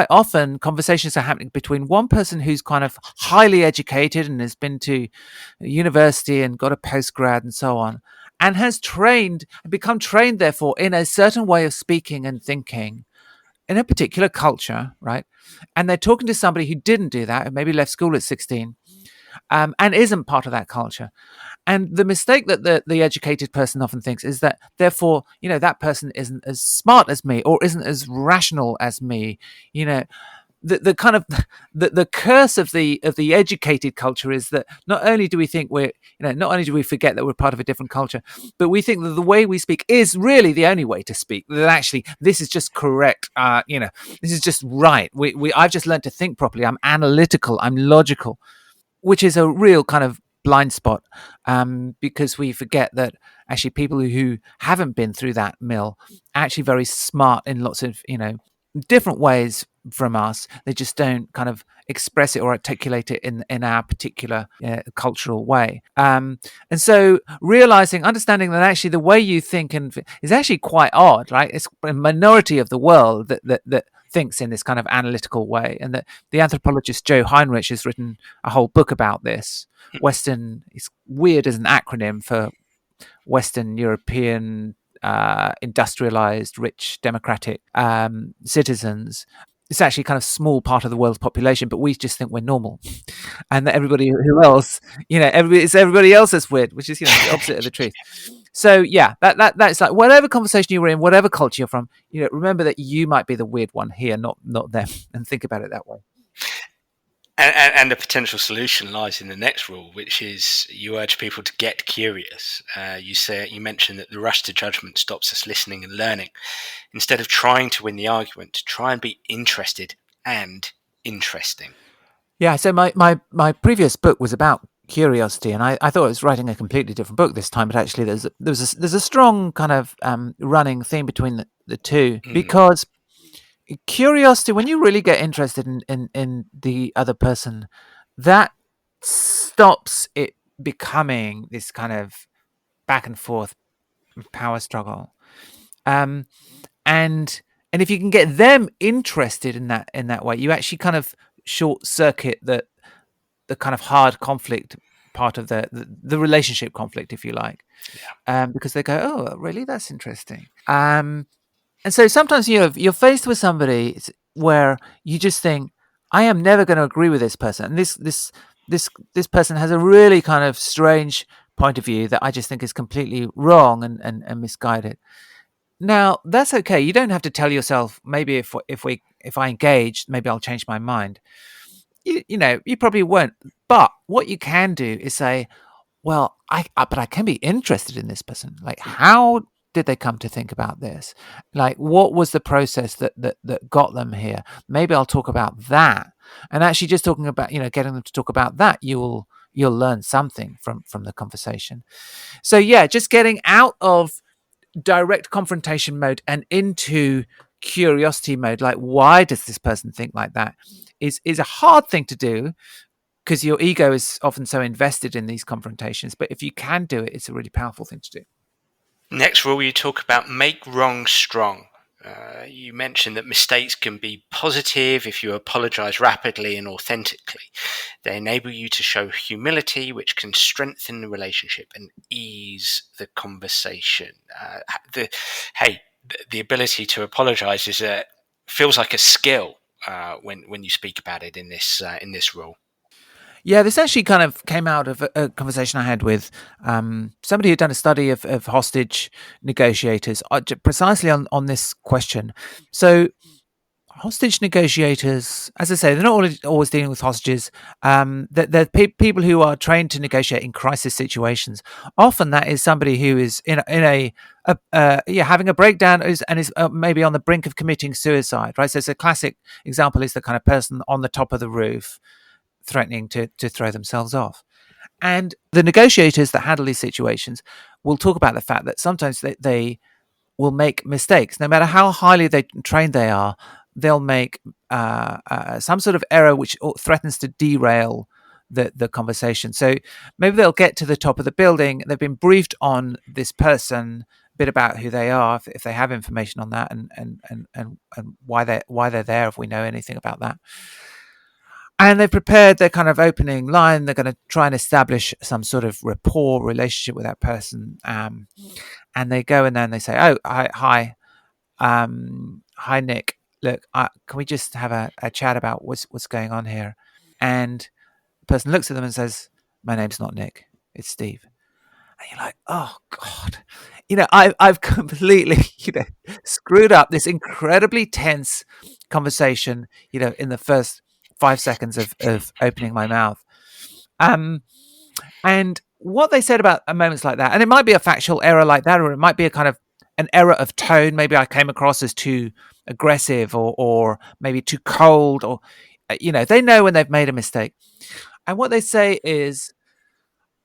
Speaker 2: often conversations are happening between one person who's kind of highly educated and has been to university and got a postgrad and so on, and has become trained, therefore, in a certain way of speaking and thinking in a particular culture, right? And they're talking to somebody who didn't do that, and maybe left school at 16, and isn't part of that culture. And the mistake that the educated person often thinks is that, therefore, that person isn't as smart as me or isn't as rational as me. You know, the kind of the curse of the educated culture is that not only do we think not only do we forget that we're part of a different culture, but we think that the way we speak is really the only way to speak. That actually this is just correct. This is just right. I've just learned to think properly. I'm analytical. I'm logical, which is a real kind of blind spot, because we forget that actually people who haven't been through that mill are actually very smart in lots of different ways from us. They just don't kind of express it or articulate it in our particular cultural way. And so understanding that actually the way you think is actually quite odd, right? It's a minority of the world that thinks in this kind of analytical way, and that the anthropologist Joe Heinrich has written a whole book about this. Western is weird as an acronym for Western European industrialized, rich, democratic citizens. It's actually kind of small part of the world's population, but we just think we're normal, and that everybody who else, it's everybody else that's weird, which is the opposite of the truth. So yeah, that's like whatever conversation you were in, whatever culture you're from, remember that you might be the weird one here, not them, and think about it that way.
Speaker 1: And the potential solution lies in the next rule, which is you urge people to get curious. You mentioned that the rush to judgment stops us listening and learning. Instead of trying to win the argument, try and be interested and interesting.
Speaker 2: Yeah. So my previous book was about curiosity, and I thought I was writing a completely different book this time, but actually there's a strong kind of running theme between the two, because curiosity, when you really get interested in the other person, that stops it becoming this kind of back and forth power struggle. And if you can get them interested in that way, you actually kind of short circuit the kind of hard conflict part of the relationship conflict, if you like. Because they go, oh, really, that's interesting. And so sometimes you're faced with somebody where you just think, I am never going to agree with this person, and this person has a really kind of strange point of view that I just think is completely wrong and misguided. Now that's okay. You don't have to tell yourself, maybe if I engage, maybe I'll change my mind. You probably won't. But what you can do is say, well, but I can be interested in this person. Like, how did they come to think about this? Like, what was the process that got them here? Maybe I'll talk about that. And actually, just talking about getting them to talk about that, you'll learn something from the conversation. So yeah, just getting out of direct confrontation mode and into curiosity mode. Like, why does this person think like that? Is a hard thing to do, because your ego is often so invested in these confrontations. But if you can do it, it's a really powerful thing to do.
Speaker 1: Next rule, you talk about make wrong strong. You mentioned that mistakes can be positive if you apologize rapidly and authentically. They enable you to show humility, which can strengthen the relationship and ease the conversation. The ability to apologize feels like a skill when you speak about it in this rule.
Speaker 2: Yeah, this actually kind of came out of a conversation I had with somebody who'd done a study of hostage negotiators, precisely on this question. So hostage negotiators, as I say, they're not always dealing with hostages. They're people who are trained to negotiate in crisis situations. Often that is somebody who is having a breakdown and is maybe on the brink of committing suicide, right? So it's a classic example is the kind of person on the top of the roof threatening to throw themselves off. And the negotiators that handle these situations will talk about the fact that sometimes they will make mistakes. No matter how highly trained they are, they'll make some sort of error which threatens to derail the conversation. So maybe they'll get to the top of the building. They've been briefed on this person, a bit about who they are, if they have information on that, and why they're there, if we know anything about that. And they've prepared their kind of opening line. They're going to try and establish some sort of rapport relationship with that person. And they go in there and they say, "Oh, hi, Nick. Look, can we just have a chat about what's going on here?" And person looks at them and says, "My name's not Nick, it's Steve." And you're like, "Oh God." I've completely, screwed up this incredibly tense conversation, in the first 5 seconds of opening my mouth. And what they said about moments like that, and it might be a factual error like that, or it might be a kind of an error of tone. Maybe I came across as too aggressive, or maybe too cold, or, they know when they've made a mistake. And what they say is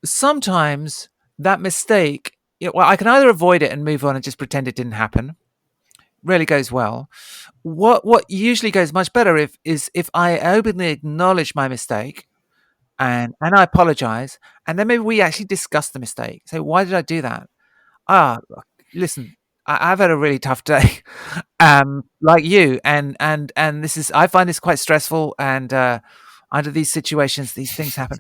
Speaker 2: sometimes that mistake, well, I can either avoid it and move on and just pretend it didn't happen. Really goes well. What usually goes much better is if I openly acknowledge my mistake and I apologize, and then maybe we actually discuss the mistake. So why did I do that? Look, listen, I've had a really tough day, like you, and this is, I find this quite stressful, and under these situations, these things happen.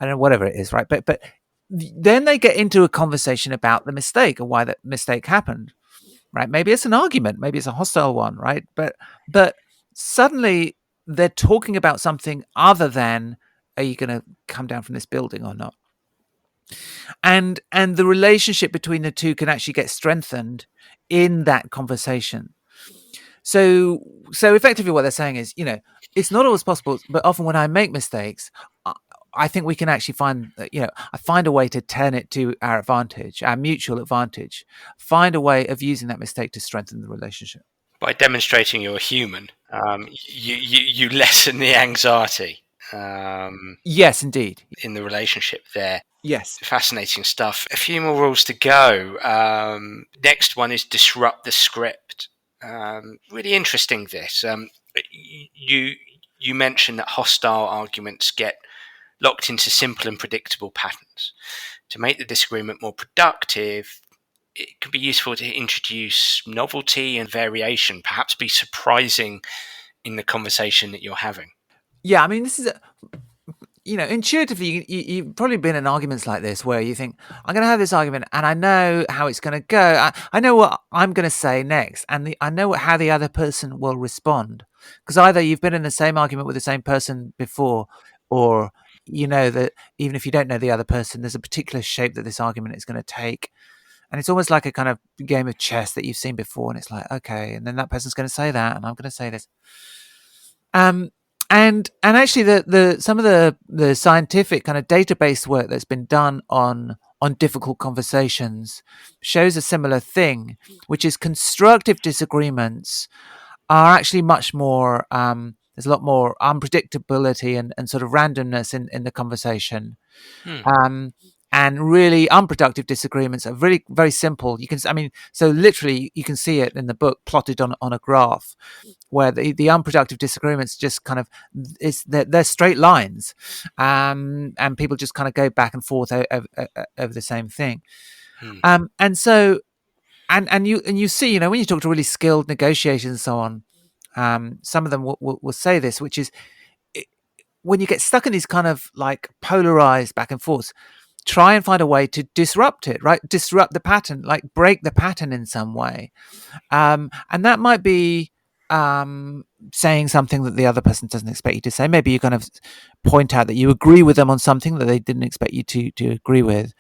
Speaker 2: I don't know, whatever it is, right? But then they get into a conversation about the mistake and why that mistake happened, right? Maybe it's an argument, maybe it's a hostile one, right? But suddenly they're talking about something other than, are you going to come down from this building or not? And the relationship between the two can actually get strengthened in that conversation. So effectively what they're saying is, it's not always possible, but often when I make mistakes, I think we can actually find, I find a way to turn it to our advantage, our mutual advantage, find a way of using that mistake to strengthen the relationship.
Speaker 1: By demonstrating you're human, you lessen the anxiety.
Speaker 2: Yes, indeed.
Speaker 1: In the relationship there.
Speaker 2: Yes.
Speaker 1: Fascinating stuff. A few more rules to go. Next one is disrupt the script. Really interesting, this. You mentioned that hostile arguments get locked into simple and predictable patterns. To make the disagreement more productive, it can be useful to introduce novelty and variation, perhaps be surprising in the conversation that you're having.
Speaker 2: Yeah, I mean, this is intuitively, you've probably been in arguments like this where you think, I'm going to have this argument and I know how it's going to go. I know what I'm going to say next, and I know how the other person will respond. Because either you've been in the same argument with the same person before, or you know that even if you don't know the other person, there's a particular shape that this argument is going to take. And it's almost like a kind of game of chess that you've seen before. And it's like, okay, and then that person's going to say that, and I'm going to say this. And actually, the some of the scientific kind of database work that's been done on difficult conversations shows a similar thing, which is constructive disagreements are actually much more. There's a lot more unpredictability and sort of randomness in the conversation. And really unproductive disagreements are really very simple. So literally you can see it in the book plotted on a graph, where the unproductive disagreements just kind of they're straight lines, and people just kind of go back and forth over the same thing. And so and you see, when you talk to really skilled negotiators and so on, some of them will say this, which is, when you get stuck in these kind of like polarized back and forth, try and find a way to disrupt it, right? Disrupt the pattern, like break the pattern in some way. And that might be saying something that the other person doesn't expect you to say. Maybe you kind of point out that you agree with them on something that they didn't expect you to agree with.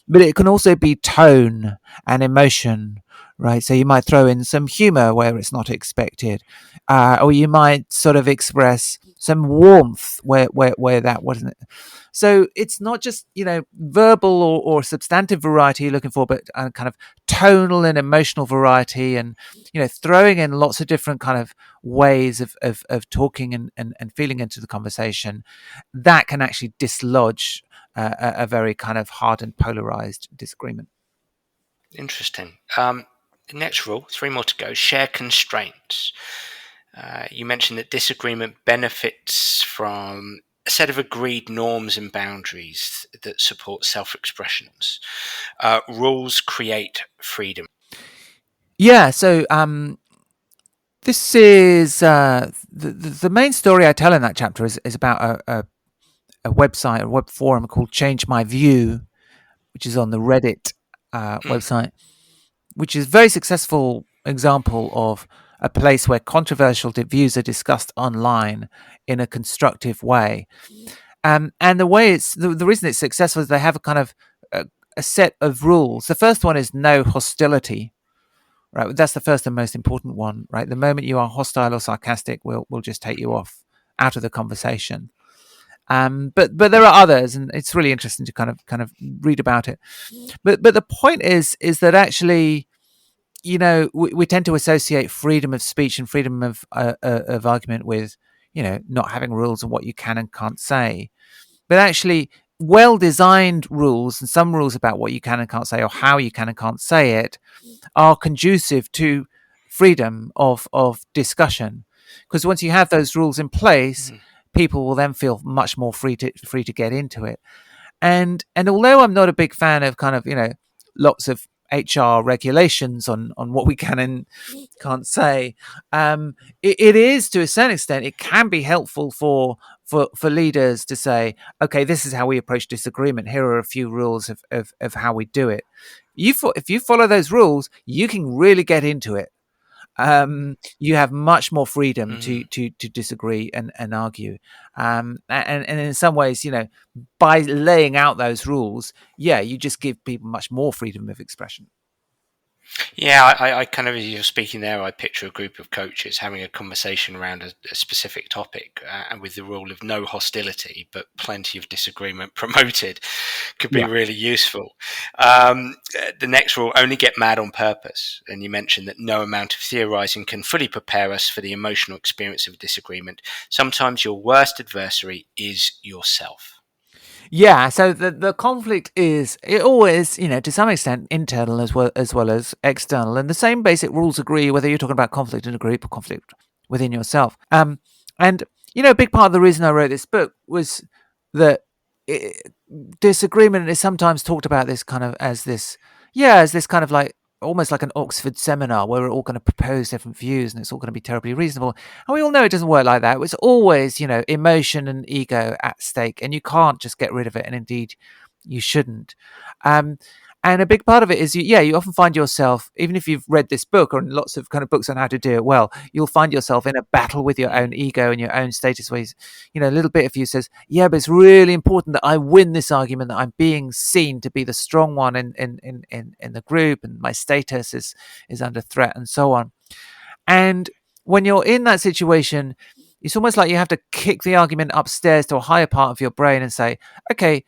Speaker 2: But it can also be tone and emotion, right? So you might throw in some humor where it's not expected, or you might sort of express some warmth where that wasn't. So it's not just, verbal or substantive variety you're looking for, but kind of tonal and emotional variety, and, throwing in lots of different kind of ways of talking and feeling into the conversation. That can actually dislodge a very kind of hard and polarized disagreement.
Speaker 1: Interesting. The next rule, 3 more to go, share constraints. You mentioned that disagreement benefits from a set of agreed norms and boundaries that support self-expressions. Rules create freedom.
Speaker 2: Yeah, so this is the main story I tell in that chapter is about a website, a web forum called Change My View, which is on the Reddit website, which is a very successful example of a place where controversial views are discussed online in a constructive way. And the way the reason it's successful is they have a kind of a set of rules. The first one is no hostility. Right, that's the first and most important one. Right, the moment you are hostile or sarcastic, we'll just take you off out of the conversation. But there are others, and it's really interesting to kind of read about it. But the point is that actually, we tend to associate freedom of speech and freedom of argument with not having rules on what you can and can't say. But actually, well-designed rules and some rules about what you can and can't say or how you can and can't say it are conducive to freedom of discussion, because once you have those rules in place, people will then feel much more free to get into it. And although I'm not a big fan of kind of lots of HR regulations on what we can and can't say, it is, to a certain extent, it can be helpful for leaders to say, okay, this is how we approach disagreement. Here are a few rules of how we do it. If you follow those rules, you can really get into it. You have much more freedom to disagree and argue. And in some ways, by laying out those rules, you just give people much more freedom of expression.
Speaker 1: Yeah, I kind of, as you're speaking there, I picture a group of coaches having a conversation around a specific topic, and with the rule of no hostility, but plenty of disagreement promoted, could be really useful. The next rule, only get mad on purpose. And you mentioned that no amount of theorizing can fully prepare us for the emotional experience of disagreement. Sometimes your worst adversary is yourself.
Speaker 2: Yeah, so the conflict is always, to some extent, internal as well as external, and the same basic rules agree whether you're talking about conflict in a group or conflict within yourself. And a big part of the reason I wrote this book was that disagreement is sometimes talked about this kind of as this kind of like almost like an Oxford seminar where we're all going to propose different views and it's all going to be terribly reasonable. And we all know it doesn't work like that. It's always, emotion and ego at stake, and you can't just get rid of it. And indeed, you shouldn't. And a big part of it is, you often find yourself, even if you've read this book or lots of kind of books on how to do it well, you'll find yourself in a battle with your own ego and your own status where, a little bit of you says, but it's really important that I win this argument, that I'm being seen to be the strong one in the group, and my status is under threat, and so on. And when you're in that situation, it's almost like you have to kick the argument upstairs to a higher part of your brain and say, okay,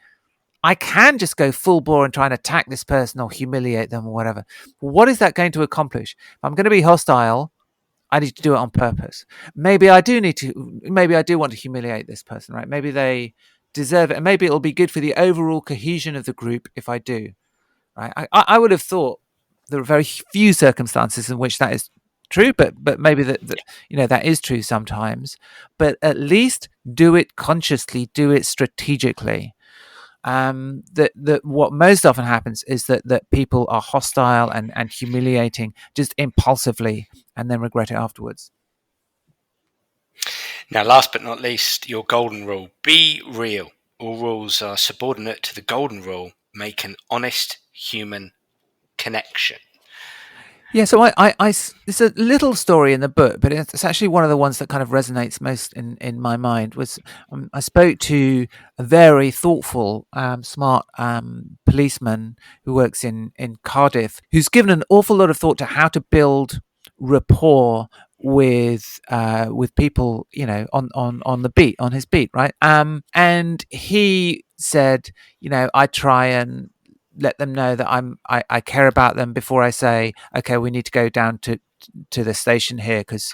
Speaker 2: I can just go full bore and try and attack this person or humiliate them or whatever. What is that going to accomplish? If I'm going to be hostile, I need to do it on purpose. Maybe I do want to humiliate this person, right? Maybe they deserve it. And maybe it'll be good for the overall cohesion of the group if I do, right? I would have thought there are very few circumstances in which that is true, but maybe that is true sometimes. But at least do it consciously, do it strategically. That what most often happens is that people are hostile and humiliating just impulsively and then regret it afterwards.
Speaker 1: Now, last but not least, your golden rule: be real. All rules are subordinate to the golden rule: make an honest human connection.
Speaker 2: Yeah, so it's a little story in the book, but it's actually one of the ones that kind of resonates most in my mind. Was I spoke to a very thoughtful, smart policeman who works in Cardiff, who's given an awful lot of thought to how to build rapport with people, on the beat, on his beat, right? And he said, I try and let them know that I care about them before I say, okay, we need to go down to the station here because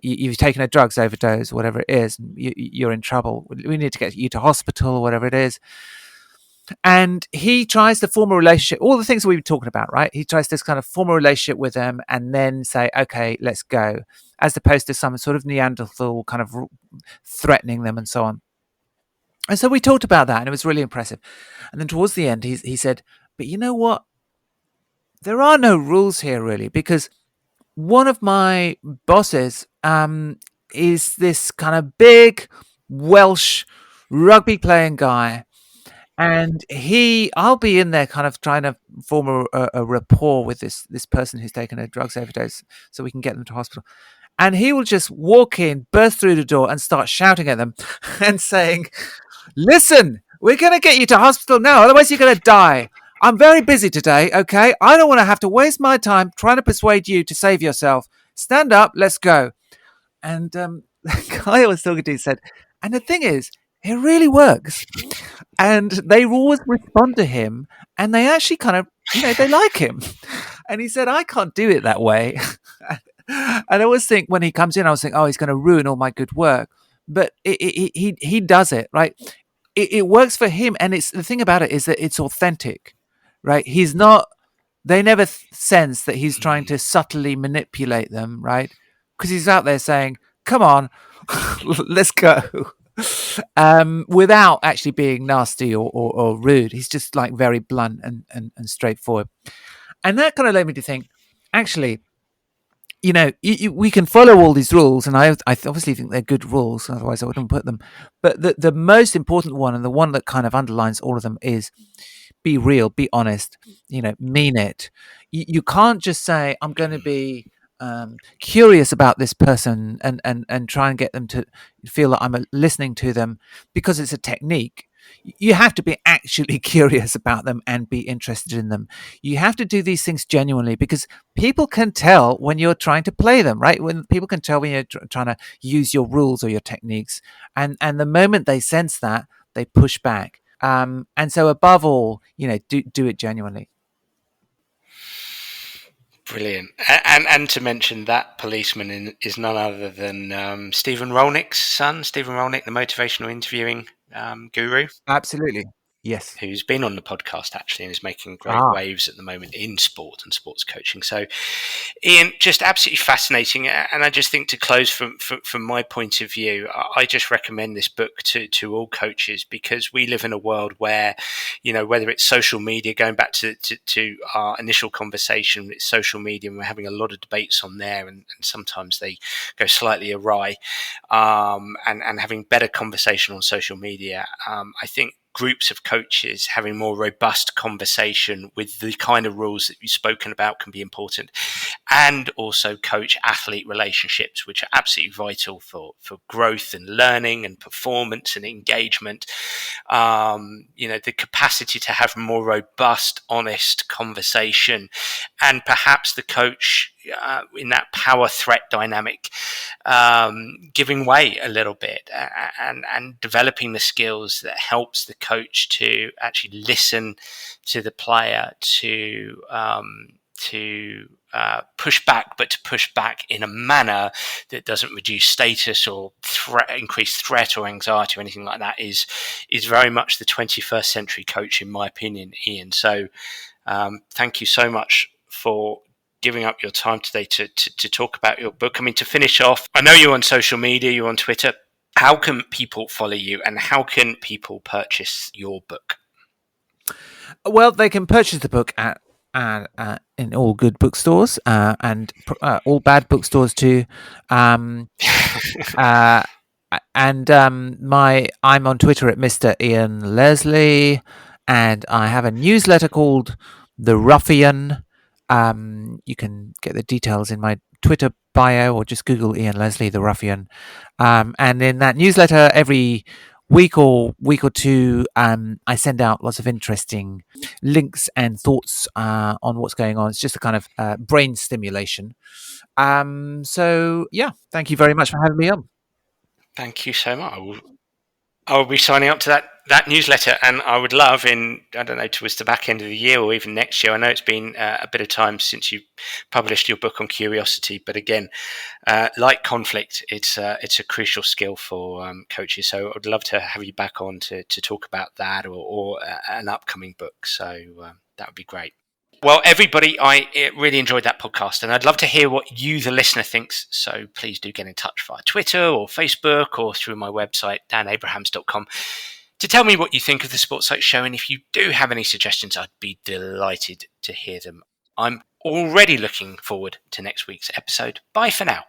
Speaker 2: you've taken a drugs overdose, whatever it is, and you're in trouble. We need to get you to hospital, or whatever it is. And he tries to form a relationship, all the things that we've been talking about, right? He tries to kind of form a relationship with them and then say, okay, let's go, as opposed to some sort of Neanderthal kind of threatening them and so on. And so we talked about that, and it was really impressive. And then towards the end, he said, but you know what? There are no rules here, really, because one of my bosses is this kind of big Welsh rugby playing guy. And I'll be in there kind of trying to form a rapport with this person who's taken a drugs overdose so we can get them to hospital. And he will just walk in, burst through the door, and start shouting at them and saying, "Listen, we're going to get you to hospital now, otherwise you're going to die. I'm very busy today, okay? I don't want to have to waste my time trying to persuade you to save yourself. Stand up, let's go." And the guy I was talking to said, and the thing is, it really works. And they always respond to him, and they actually kind of, they like him. And he said, "I can't do it that way." And I always think when he comes in, I was thinking, "Oh, he's going to ruin all my good work." But he does it, right? It works for him. And it's the thing about it is that it's authentic, right? He's not, they never sense that he's trying to subtly manipulate them, right? Because he's out there saying, "Come on, let's go." Without actually being nasty or rude. He's just like very blunt and straightforward. And that kind of led me to think, actually, we can follow all these rules, and I obviously think they're good rules, otherwise I wouldn't put them. But the most important one, and the one that kind of underlines all of them, is be real, be honest, mean it. You can't just say, "I'm going to be curious about this person and try and get them to feel that I'm listening to them," because it's a technique. You have to be actually curious about them and be interested in them. You have to do these things genuinely, because people can tell when you're trying to play them, right? When people can tell when you're trying to use your rules or your techniques, and the moment they sense that, they push back. And so, above all, do it genuinely.
Speaker 1: Brilliant. And to mention that policeman is none other than Stephen Rollnick's son, Stephen Rollnick, the motivational interviewing guru.
Speaker 2: Absolutely. Yes.
Speaker 1: Who's been on the podcast actually and is making great
Speaker 2: Ah.
Speaker 1: waves at the moment in sport and sports coaching. So, Ian, just absolutely fascinating. And I just think, to close from my point of view, I just recommend this book to all coaches, because we live in a world where, whether it's social media, going back to our initial conversation, it's social media, and we're having a lot of debates on there, and sometimes they go slightly awry, and having better conversation on social media. I think groups of coaches having more robust conversation with the kind of rules that you've spoken about can be important, and also coach athlete relationships, which are absolutely vital for growth and learning and performance and engagement. The capacity to have more robust, honest conversation, and perhaps the coach in that power threat dynamic, giving way a little bit, and developing the skills that helps the coach to actually listen to the player, to push back, but to push back in a manner that doesn't reduce status or increase threat or anxiety or anything like that, is very much the 21st century coach, in my opinion, Ian. So thank you so much for giving up your time today to talk about your book. I mean, to finish off, I know you're on social media, you're on Twitter. How can people follow you, and how can people purchase your book?
Speaker 2: Well, they can purchase the book at in all good bookstores, and all bad bookstores too. I'm on Twitter at Mr. Ian Leslie, and I have a newsletter called The Ruffian. You can get the details in my Twitter bio, or just Google Ian Leslie, The Ruffian. And in that newsletter, every week or two, I send out lots of interesting links and thoughts on what's going on. It's just a kind of brain stimulation. So yeah, thank you very much for having me on.
Speaker 1: Thank you so much. I will be signing up to that newsletter, and I would love, towards the back end of the year or even next year. I know it's been a bit of time since you published your book on curiosity, but again, like conflict, it's a crucial skill for coaches. So I would love to have you back on to talk about that, or an upcoming book. So that would be great. Well, everybody, I really enjoyed that podcast, and I'd love to hear what you, the listener, thinks. So please do get in touch via Twitter or Facebook or through my website, danabrahams.com, to tell me what you think of the Sports Psych Show. And if you do have any suggestions, I'd be delighted to hear them. I'm already looking forward to next week's episode. Bye for now.